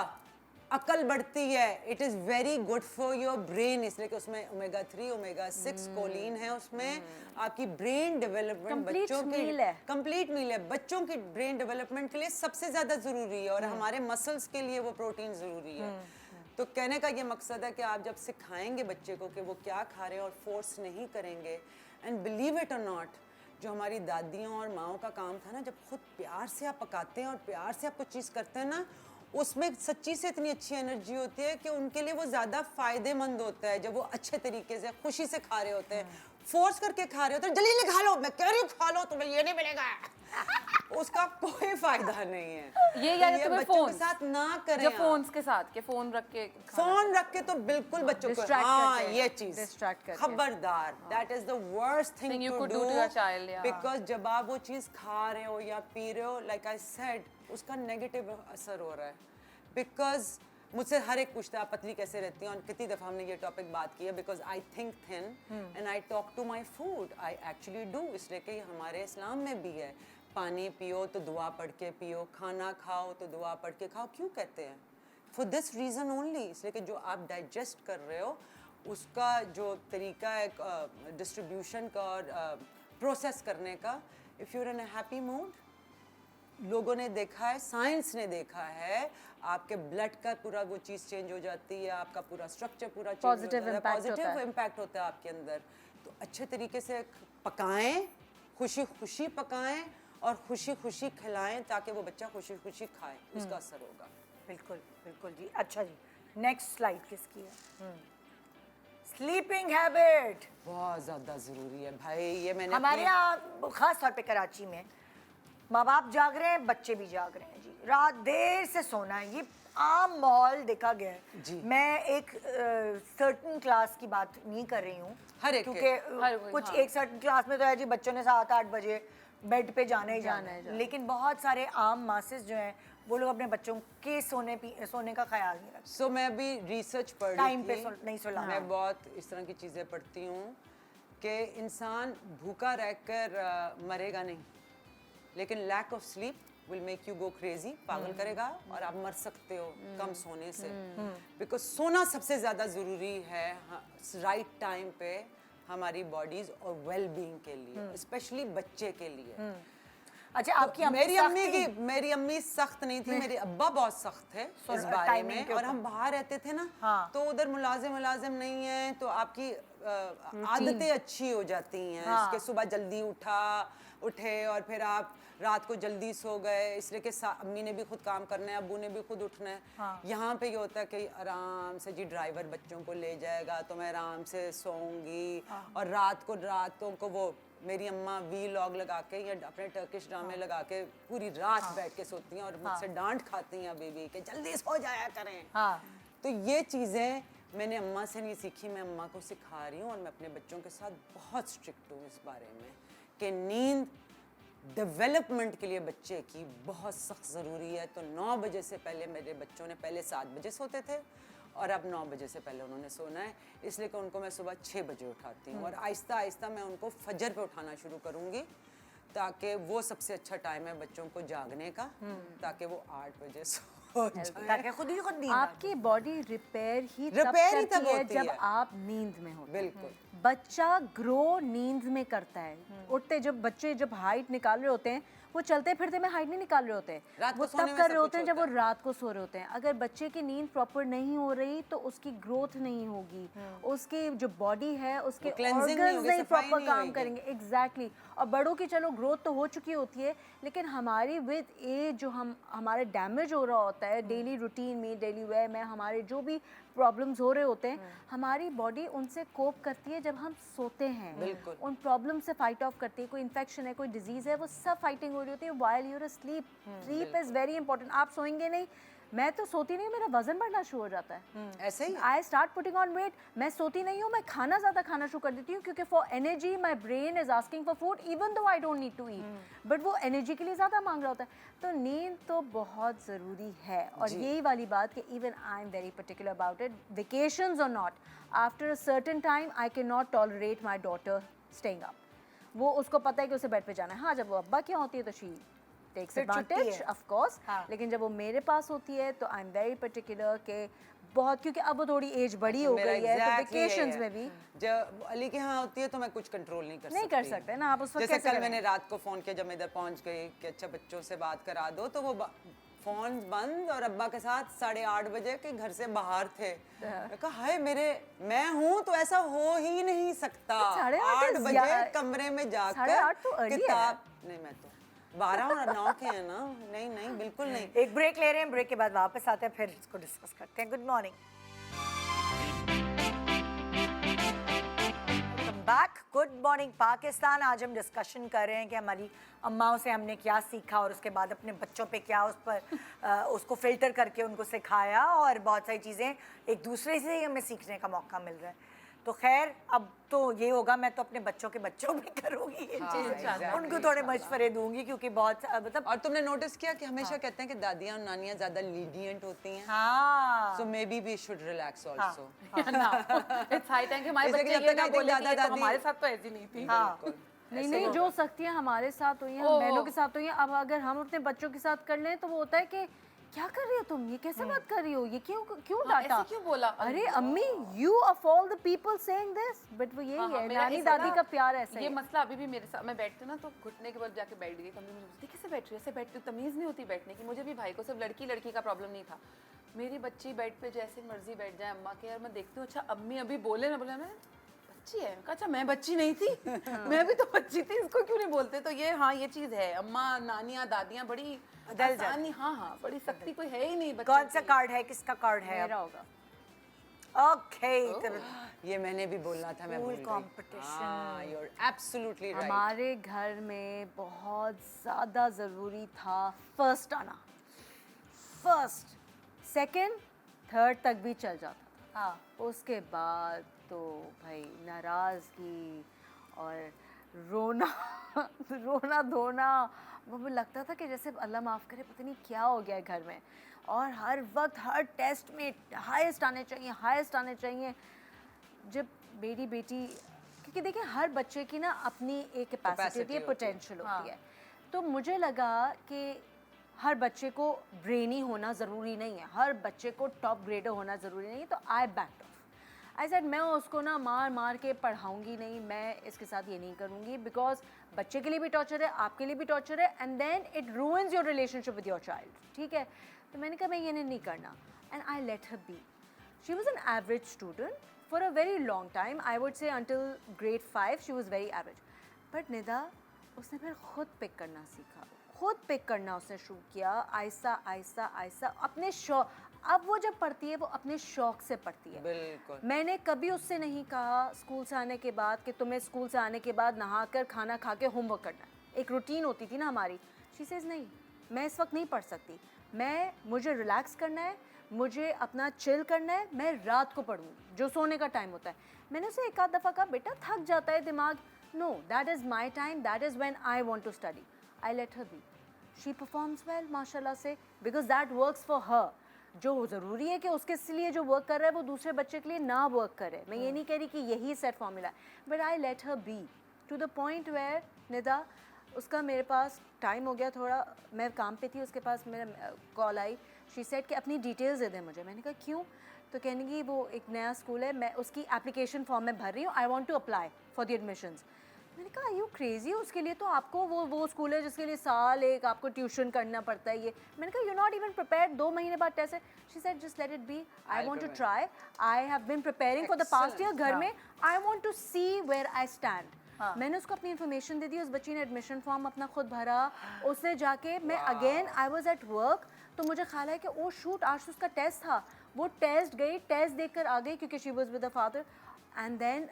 अकल बढ़ती है. It is very good for your brain, इसलिए कि उसमें ओमेगा 3 ओमेगा 6 कोलिन है उसमें. आपकी ब्रेन डेवलपमेंट Complete बच्चों की meal है. कंप्लीट मील है. बच्चों की ब्रेन डेवलपमेंट के लिए सबसे ज्यादा जरूरी है और हमारे मसल्स के लिए वो प्रोटीन जरूरी है. तो कहने का ये मकसद है कि आप जब सिखाएंगे बच्चे को कि वो क्या खा रहे हैं और फोर्स नहीं करेंगे, एंड बिलीव इट और नॉट, जो हमारी दादियों और माओं का काम था ना, जब खुद प्यार से आप पकाते हैं और प्यार से आप कुछ चीज़ करते हैं ना, उसमें सच्ची से इतनी अच्छी एनर्जी होती है कि उनके लिए वो ज़्यादा फायदेमंद होता है जब वो अच्छे तरीके से खुशी से खा रहे होते हैं. फोर्स करके खा रहे होते हैं, जल्दी खा लो, मैं कह रही हूँ खा लो, तुम्हें ये नहीं मिलेगा, उसका कोई फायदा नहीं है. ये याद है तुम्हें बच्चों के फोन साथ ना करें. जब आप. फोन्स के साथ के फोन रख के फोन रख के तो बिल्कुल बच्चों को distract हाँ करके, ये चीज distract करके. खबरदार. That is the worst Thing thing you to could do do to your child, yeah. Because जब आप वो चीज खा रहे हो या पी रहे हो, लाइक आई सेड, उसका नेगेटिव असर हो रहा है. बिकॉज मुझसे हर एक पूछता है आप पतली कैसे रहती हैं, और कितनी दफ़ा हमने ये टॉपिक बात की है. Because I think thin and I talk to my food. I actually do, इसलिए कि हमारे इस्लाम में भी है, पानी पियो तो दुआ पढ़ के पियो, खाना खाओ तो दुआ पढ़ के खाओ. क्यों कहते हैं? For this reason only. इसलिए कि जो आप डाइजेस्ट कर रहे हो उसका जो तरीका है डिस्ट्रीब्यूशन का और प्रोसेस करने का, if you're in a happy mood, लोगों ने देखा है, साइंस ने देखा है, आपके ब्लड का पूरा वो चीज़ चेंज हो जाती है, आपका पूरा स्ट्रक्चर पूरा चेंज हो Positive जाता है, impact होता पॉजिटिव है. इम्पैक्ट होता है आपके अंदर. तो अच्छे तरीके से पकाएं, खुशी खुशी पकाएं और खुशी खुशी खिलाएं ताकि वो बच्चा खुशी खुशी खाए, उसका असर होगा. बिल्कुल बिल्कुल जी. अच्छा जी, नेक्स्ट स्लाइड किसकी है? Sleeping habit. बहुत ज़्यादा ज़रूरी है भाई. ये मैंने हमारे अपनी- यहाँ खास तौर पे कराची में माँ बाप जाग रहे हैं, बच्चे भी जाग रहे हैं जी. रात देर से सोना है, ये आम माहौल देखा गया है. जी. मैं एक सर्टन क्लास की बात नहीं कर रही हूँ, हर एक के. क्योंकि हर कोई, कुछ हाँ. एक सर्टन क्लास में तो है जी बच्चों ने 7-8 बजे बेड पे जाना ही जाना है. लेकिन बहुत सारे आम मासेस जो हैं वो लोग अपने बच्चों के सोने का ख्याल नहीं रखते. सो मैं अभी रिसर्च पढ़ रही टाइम पे थी. नहीं सुलाना. मैं बहुत इस तरह की चीज़ें पढ़ती हूँ कि इंसान भूखा रहकर मरेगा नहीं, लेकिन lack of sleep will make you go crazy, पागल करेगा और आप मर सकते हो कम सोने से. बिकॉज सोना सबसे ज़्यादा ज़रूरी है राइट टाइम पे हमारी बॉडीज और वेल बीइंग के लिए, स्पेशली बच्चे के लिए. अच्छा, आपकी मेरी अम्मी सख्त नहीं थी, मेरे अब्बा बहुत सख्त थे इस बारे टाइमिंग में. के और ऊपर. हम बाहर रहते थे ना, हाँ. तो उधर मुलाजिम नहीं है, तो आपकी आदतें अच्छी हो जाती हैं. इसके सुबह जल्दी उठे और फिर आप रात को जल्दी सो गए, इसलिए कि अम्मी ने भी खुद काम करना है, अब्बू ने भी खुद उठना है. हाँ. यहाँ पे ये होता है कि आराम से जी ड्राइवर बच्चों को ले जाएगा तो मैं आराम से सोऊंगी. और रातों को वो मेरी अम्मा वीलॉग लगा के या अपने टर्किश ड्रामे लगा के पूरी रात बैठ के सोती हैं और मुझसे डांट खाती हैं अभी भी कि जल्दी सो जाया करें. हाँ. तो ये चीज़ें मैंने अम्मा से नहीं सीखी, मैं अम्मा को सिखा रही हूँ और मैं अपने बच्चों के साथ बहुत स्ट्रिक्ट हूँ इस बारे में कि नींद डेवलपमेंट के लिए बच्चे की बहुत सख्त ज़रूरी है. तो 9 बजे से पहले मेरे बच्चों ने पहले 7 बजे सोते थे और अब 9 बजे से पहले उन्होंने सोना है, इसलिए कि उनको मैं सुबह 6 बजे उठाती हूँ. और आहिस्ता आहिस्ता मैं उनको फजर पे उठाना शुरू करूँगी ताकि वो सबसे अच्छा टाइम है बच्चों को जागने का, ताकि वो 8 बजे सो जाएं. ताकि खुद नींद आए. आपकी बॉडी रिपेयर ही तब रिपेयर ही करती तब है होती जब है. आप नींद में होते हैं. बिल्कुल. बच्चा ग्रो नींद में करता है. उठते जब बच्चे जब हाइट निकाल रहे होते हैं वो चलते फिरते में हाइट नहीं निकाल रहे होते रात को वो सोने तब में कर सब रहे होते कुछ हैं जब वो होता है। रात को सो रहे होते हैं। अगर बच्चे की नींद प्रॉपर नहीं हो रही तो उसकी ग्रोथ नहीं होगी, उसकी जो बॉडी है उसके cleansing नहीं ऑर्गन्स होगी, नहीं सफाई प्रॉपर नहीं काम होगी। करेंगे। एग्जैक्टली और बड़ों की चलो ग्रोथ तो हो चुकी होती है, लेकिन हमारी विद एज जो हमारे डैमेज हो रहा होता है डेली रूटीन में, डेली वे में हमारे जो भी प्रॉब्लम्स हो रहे होते हैं, हमारी बॉडी उनसे कोप करती है जब हम सोते हैं। बिल्कुल। उन प्रॉब्लम से फाइट ऑफ करती है। कोई इन्फेक्शन है, कोई डिजीज है, वो सब फाइटिंग हो रही होती है while you are asleep. Sleep is very important. आप सोएंगे नहीं, मैं तो सोती नहीं हूँ, मेरा वजन बढ़ना शुरू हो जाता है। ऐसे ही I start putting on weight. मैं सोती नहीं हूँ, मैं खाना ज़्यादा खाना शुरू कर देती हूँ क्योंकि for energy my brain is asking for food even though I don't need to eat, but वो एनर्जी के लिए ज़्यादा मांग रहा होता है। तो नींद तो बहुत ज़रूरी है। और यही वाली बात कि even I am very particular about it, vacations और not, after a certain time I can not tolerate my daughter staying up. वो उसको पता है कि उसे बेड पे जाना है। हाँ, जब वो अब्बा क्या होती है तो शी टेक्स फिर छुट्टी एडवांटेज है। ऑफ कोर्स, हाँ। लेकिन जब वो मेरे पास होती है तो आई एम वेरी पर्टिकुलर के बहुत, क्योंकि अब वो थोड़ी एज बड़ी हो मेरा गई है तो exactly यही वेकेशंस है। में भी जब अली के यहाँ होती है तो मैं कुछ कंट्रोल नहीं कर नहीं सकती कर सकते ना आप उस वक्त जैसे कैसे कल करें? मैंने रात को फोन किया जब मैं इधर पहुंच गई कि अच्छा बच्चों से बात करा दो, तो वो फोन बंद और अब्बा के साथ 8:30 बजे के घर से बाहर थे। मैं कहा हाय मैं हूँ तो ऐसा हो ही नहीं सकता। 8:30 8 is बजे या- कमरे में 8:30 तो जाकर early है। किताब नहीं, मैं तो 12 और 9 के हैं ना। नहीं बिल्कुल नहीं। एक ब्रेक ले रहे हैं, ब्रेक के बाद वापस आते हैं, फिर इसको डिस्कस करते हैं। Good morning, welcome back. Good morning Pakistan. आज हम डिस्कशन कर रहे हैं कि हमारी अम्माओं से हमने क्या सीखा और उसके बाद अपने बच्चों पे क्या उस पर उसको फिल्टर करके उनको सिखाया, और बहुत सारी चीज़ें एक दूसरे से ही हमें सीखने का मौका मिल रहा है। तो खैर अब तो ये होगा, मैं तो अपने बच्चों के बच्चों भी करूँगी ये चीज़ें, उनको थोड़े मशवरे दूंगी क्योंकि बहुत मतलब और तुमने नोटिस किया कि हमेशा कहते हैं कि दादियाँ और नानियाँ ज्यादा लीडियंट होती हैं। हाँ So maybe we should relax also. It's high time कि हमारे जैसे बच्चे कि जब ये तक ना I think बोले कि ये दादा तो दादी- हमारे साथ तो ऐसी नहीं थी। हाँ नहीं जो शक्ति हमारे साथ हुई है, हम बहनों के साथ हुई है, अब अगर हम अपने बच्चों के साथ कर लें तो वो होता है कि क्या कर रही हो तुम, ये कैसे बात कर रही हो, ये क्यों डांटा, ऐसे क्यों बोला? अरे अम्मी you of all the people saying this, but वो यही है मेरा नानी ऐसा दादी ना, का प्यार ऐसा ये है। मसला अभी भी मेरे साथ, मैं बैठती हूँ ना तो घुटने के बल जाके बैठ गई, कभी मुझे बोलती कैसे बैठ रही है, ऐसे बैठती हूँ, तमीज़ नहीं होती बैठने की। मुझे भी भाई को सिर्फ लड़की का प्रॉब्लम नहीं था, मेरी बच्ची बेड पे जैसे मर्जी बैठ जाए अम्मा के, और मैं देखती हूँ अच्छा अम्मी अभी बोले ना बोले, मैं बच्ची है, कहा अच्छा मैं बच्ची नहीं थी मैं भी तो बच्ची थी, इसको क्यों नहीं बोलते। तो ये हाँ ये चीज़ है, अम्मा नानियाँ दादियाँ बड़ी बदल जाती। आसानी, हाँ बड़ी सख्ती कोई है ही नहीं बच्चों कौन सा की। कार्ड है, किसका कार्ड है? मेरा होगा ओके ये मैंने भी बोलना था, मैं भूल गई। competition. हाँ, you're absolutely right. हमारे घर में बहुत ज़्यादा ज़रूरी था फर्स्ट आना, फर्स्ट सेकंड थर्ड तक भी चल जाता था। हाँ उसके बाद तो भाई नाराज़गी और रोना रोना धोना, वो भी लगता था कि जैसे अल्लाह माफ़ करे पता नहीं क्या हो गया है घर में, और हर वक्त हर टेस्ट में हाईएस्ट आने चाहिए। जब मेरी बेटी, क्योंकि देखिए हर बच्चे की ना अपनी एक कैपेसिटी होती है, पोटेंशियल होती है, तो मुझे लगा कि हर बच्चे को ब्रेनी होना ज़रूरी नहीं है, हर बच्चे को टॉप ग्रेडर होना ज़रूरी नहीं है। तो आई बैक्ड ऑफ, आई सेड मैं उसको ना मार के पढ़ाऊंगी नहीं, मैं इसके साथ ये नहीं करूँगी, बिकॉज बच्चे के लिए भी टॉर्चर है, आपके लिए भी टॉर्चर है, and then it ruins your relationship with your child. ठीक है, तो मैंने कहा मैं ये नहीं करना, and I let her be. She was an average student for a very long time, I would say until grade 5 she was very average, but Nida उसने फिर खुद पिक करना सीखा, खुद पिक करना उसने शुरू किया, आहिस्ता अपने शौक। अब वो जब पढ़ती है वो अपने शौक से पढ़ती है। बिल्कुल। मैंने कभी उससे नहीं कहा स्कूल से आने के बाद कि तुम्हें स्कूल से आने के बाद नहा कर खाना खा के होमवर्क करना है, एक रूटीन होती थी ना हमारी। शी सेज नहीं, मैं इस वक्त नहीं पढ़ सकती, मुझे रिलैक्स करना है, मुझे अपना चिल करना है, मैं रात को पढ़ूँगी जो सोने का टाइम होता है। मैंने उसे एक आध दफ़ा कहा बेटा थक जाता है दिमाग, no that is my time, that is when I want to study, I let her be. She performs well माशाल्लाह से, because that works for her. जो ज़रूरी है कि उसके लिए जो वर्क कर रहा है वो दूसरे बच्चे के लिए ना वर्क करे, मैं ये नहीं कह रही कि यही सेट फॉर्मूला है, but I let her be to the point where Nida उसका मेरे पास टाइम हो गया थोड़ा, मैं काम पे थी, उसके पास मेरा कॉल आई, शी सेड कि अपनी डिटेल्स दे दें मुझे। मैंने कहा क्यों? तो कहने की वो एक नया स्कूल है, मैं उसकी एप्लीकेशन फॉर्म में भर रही हूँ, I want to apply for the admissions. मैंने कहा यू क्रेजी, उसके लिए तो आपको वो स्कूल है जिसके लिए साल एक आपको ट्यूशन करना पड़ता है। ये मैंने कहा यू नॉट इवन प्रिपेयर्ड, 2 महीने बाद टेस्ट है। She said just let it be, I want to try, I have been preparing for the past year घर में, I want to see where I stand. मैंने उसको अपनी इन्फॉर्मेशन दे दी, उस बच्ची ने एडमिशन फॉर्म अपना खुद भरा, उसने जाके मैं again I was at work, तो मुझे ख्याल है कि ओ शूट आज तो उसका टेस्ट था, वो टेस्ट गई, टेस्ट देकर आ गई क्योंकि she was with the father, and then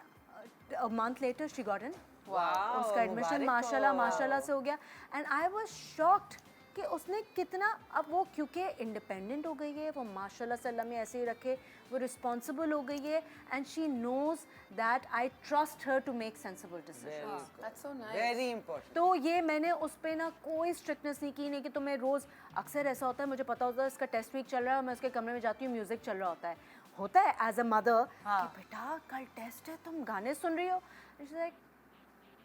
a month later she got in, उसका एडमिशन माशाल्लाह से हो गया। एंड आई वाज शॉक्ड कि उसने कितना, अब वो क्योंकि इंडिपेंडेंट हो गई है, वो माशाल्लाह से अल्लाह में ऐसे ही रखे, वो रिस्पॉन्सिबल हो गई है, and she knows that I trust her to make sensible decisions. That's so nice. Very important. तो ये मैंने उस पर ना कोई स्ट्रिक्टनेस नहीं की, नहीं कि तुम्हें रोज़, अक्सर ऐसा होता है, मुझे पता होता है इसका टेस्ट वीक चल रहा है, मैं उसके कमरे में जाती हूँ, म्यूज़िक चल रहा होता है एज अ मदर कि बेटा कल टेस्ट है, तुम गाने सुन रही हो। लाइक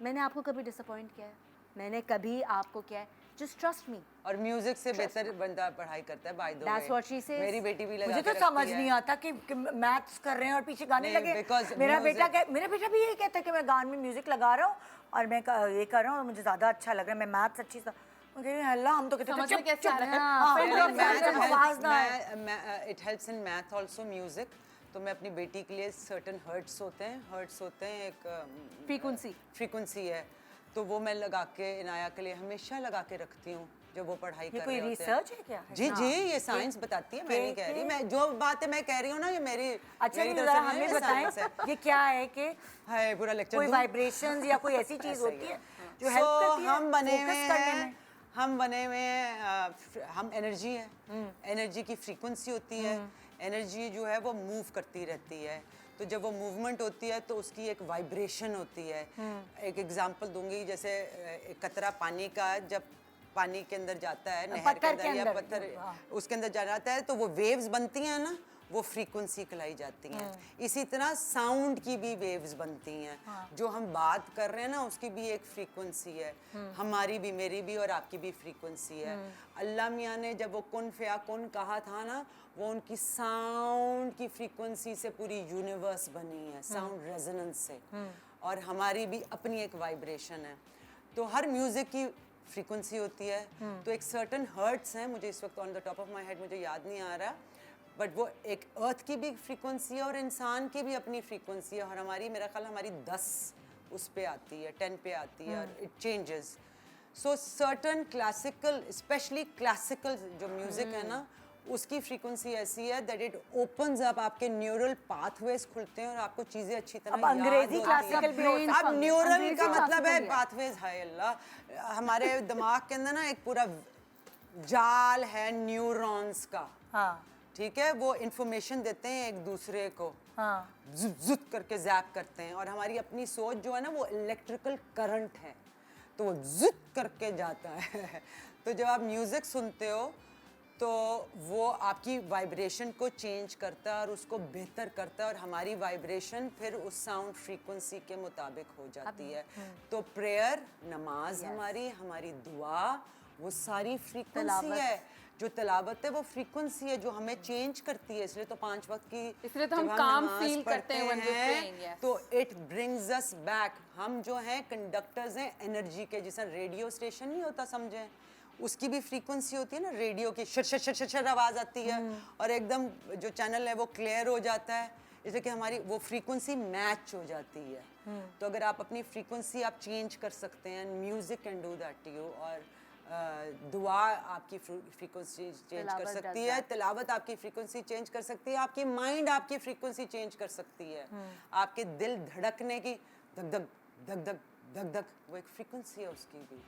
मैंने आपको कभी डिसअपॉइंट किया है? मैंने कभी आपको किया है? Just trust me. और म्यूजिक से बेहतर बंदा पढ़ाई करता है, by the way. That's what she says. मेरी बेटी भी लगा मुझे के तो रखती समझ है। नहीं आता कि मैथ्स कर रहे हैं और पीछे गाने नहीं, लगे। because मेरा music- बेटा भी यही कहता है कि मैं गान में म्यूजिक लगा रहा हूँ और मैं ये कर रहा हूँ और मुझे ज़्यादा अच्छा लग रहा है, मैं मैथ्स अच्छी सा, अल्लाह हम तो कहते समझ थे में कैसे आ रहा है? हाँ, फिर मतलब भी मैथ में आवाज़ ना आए। It helps in math also music. तो मैं अपनी बेटी के लिए सर्टेन हर्ट्स होते हैं एक फ्रीक्वेंसी है, तो वो मैं लगा के इनाया के लिए हमेशा लगा के रखती हूँ जब वो पढ़ाई कर ये कोई रहे होते हैं। रिसर्च है क्या? जी जी, ये साइंस बताती है, मैं नहीं कह रही, मैं जो बात है मैं कह रही हूँ ना, ये मेरी अच्छा मेरी नहीं, तरफ जरा से नहीं, हमें ये बताएं science है। ये क्या है कि हाय पूरा लेक्चर कोई दूं? वाइब्रेशंस या कोई ऐसी चीज ऐसा ही होती है है। जो हेल्प So, करती है हम बने हुए focus करने हैं, में? हम बने हुए हैं, हम एनर्जी है, एनर्जी की फ्रीक्वेंसी होती है, एनर्जी जो है वो मूव करती रहती है, तो जब वो मूवमेंट होती है तो उसकी एक वाइब्रेशन होती है। एक एग्जांपल दूंगी, जैसे एक कतरा पानी का जब पानी के अंदर जाता है, नहर के पत्थर के अंदर या अंदर, पत्थर हाँ। उसके अंदर जाता है, तो वो वेव्स बनती हैं ना, वो फ्रीक्वेंसी कहलाई जाती हैं। इसी तरह साउंड की भी वेव्स बनती हैं, जो हम बात कर रहे हैं ना उसकी भी एक फ्रीक्वेंसी है, हमारी भी, मेरी भी और आपकी भी फ्रीक्वेंसी है। अल्लाह मियाँ ने जब वो कुन फया कुन कहा था ना, वो उनकी साउंड की फ्रीक्वेंसी से पूरी यूनिवर्स बनी है, साउंड रेजोनेंस से, और हमारी भी अपनी एक वाइब्रेशन है। तो हर म्यूजिक की फ्रीक्वेंसी होती है, तो एक सर्टन हर्ट्स हैं, मुझे इस वक्त on the top of my head मुझे याद नहीं आ रहा, बट वो एक अर्थ की भी फ्रीक्वेंसी है और इंसान की भी अपनी फ्रीक्वेंसी है, और हमारी, मेरा ख्याल हमारी 10 उस पे आती है, 10 पे आती है, और it changes. So certain classical, specially classical जो म्यूजिक है ना, उसकी फ्रीक्वेंसी ऐसी है दैट इट ओपन्स अप, आपके न्यूरल पाथवेज खुलते हैं और आपको चीजें अच्छी तरह अब अंग्रेजी याद क्लासिकल होती भी हैं। होता है। अब न्यूरल अंग्रेजी का मतलब है classical भी है। पाथवेज, हाय अल्लाह, हमारे दिमाग के अंदर ना एक पूरा जाल है न्यूरॉन्स का, हाँ ठीक है, वो इंफॉर्मेशन देते हैं एक दूसरे को, हाँ जुत जुत करके जैप करते हैं, और हमारी अपनी सोच जो है ना वो इलेक्ट्रिकल करंट है, तो वो जुत करके जाता है। तो जब आप म्यूजिक सुनते हो तो वो आपकी वाइब्रेशन को चेंज करता है और उसको बेहतर करता है, और हमारी वाइब्रेशन फिर उस साउंड फ्रीक्वेंसी के मुताबिक हो जाती है। तो प्रेयर, नमाज, हमारी दुआ, वो सारी फ्रीक्वेंसी है, जो तलावत है वो फ्रीक्वेंसी है जो हमें चेंज करती है, इसलिए तो 5 वक्त की, इसलिए तो हम जब काम नमाज feel करते हैं when we're हैं, praying, yes. तो इट ब्रिंग्स अस बैक। हम जो हैं कंडक्टर्स हैं एनर्जी के, जैसा रेडियो स्टेशन नहीं होता, समझें, उसकी भी फ्रीक्वेंसी होती है ना, रेडियो की sir sir sir sir sir आवाज़ आती है और एकदम जो चैनल है वो क्लियर हो जाता है, इसलिए कि हमारी वो फ्रीक्वेंसी मैच हो जाती है। तो अगर आप अपनी फ्रीक्वेंसी आप चेंज कर सकते हैं, music can do that to you, और दुआ आपकी फ्रीक्वेंसी चेंज कर तिलावत सकती does है, तिलावत आपकी फ्रीक्वेंसी चेंज कर सकती है, आपकी माइंड आपकी फ्रीक्वेंसी चेंज कर सकती है, आपके दिल धड़कने की धक धक धक धक धक धक, वो एक फ्रीक्वेंसी है उसकी भी।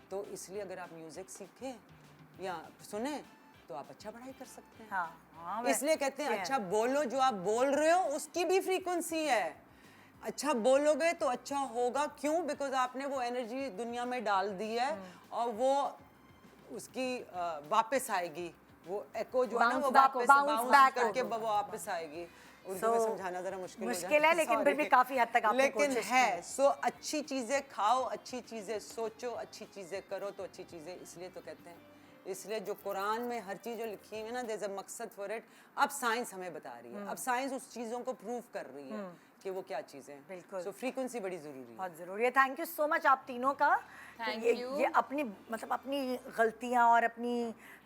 तो इसलिए अगर आप म्यूजिक सीखें या सुने तो आप अच्छा पढ़ाई कर सकते हैं। हाँ इसलिए कहते हैं अच्छा बोलो, जो आप बोल रहे हो उसकी भी फ्रीक्वेंसी है, अच्छा बोलोगे तो अच्छा होगा। क्यों? बिकॉज आपने वो एनर्जी दुनिया में डाल दी है और वो उसकी वापस आएगी, वो एको जो है ना वो वापस bounce back करके होगा। वो वापस आएगी। उर्दू में समझाना जरा मुश्किल है, लेकिन फिर भी काफी हद तक आपने लेकिन कोशिश है। सो अच्छी चीजें खाओ, अच्छी चीजें सोचो, अच्छी चीजें करो, तो अच्छी चीजें, इसलिए तो कहते हैं इसलिए जो कुरान में हर चीज़ जो लिखी हुई है ना, देयर इज अ मकसद फॉर इट। अब साइंस हमें बता रही है, अब साइंस उस चीज़ों को प्रूव कर रही है कि वो क्या चीज़ें हैं। बिल्कुल। सो फ्रीक्वेंसी बड़ी ज़रूरी है। बहुत ज़रूरी है। थैंक यू सो मच आप तीनों का। Thank ये you. ये अपनी मतलब अपनी गलतियाँ और अपनी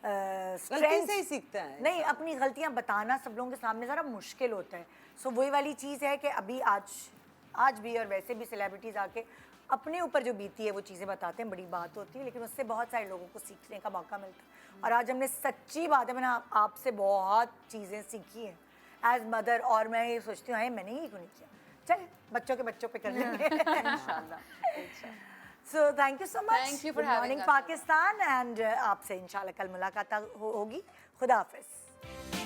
गलती strengths- से ही सीखता है नहीं, अपनी गलतियाँ बताना सब लोगों के सामने ज़रा मुश्किल होता है। सो वही वाली चीज़ है कि अभी आज भी और वैसे भी सेलिब्रिटीज़ आके अपने ऊपर जो बीती है वो चीज़ें बताते हैं, बड़ी बात होती है, लेकिन उससे बहुत सारे लोगों को सीखने का मौका मिलता है। और आज हमने सच्ची बात है, मैंने आपसे बहुत चीज़ें सीखी हैं एज मदर, और मैं ये सोचती हूँ मैंने ही क्यों नहीं किया। चल बच्चों पे कर लेंगे इंशाल्लाह। So thank you so much. Thank you for good having morning us. Pakistan, and आपसे इंशाल्लाह कल मुलाकात होगी। खुदा हाफिज़।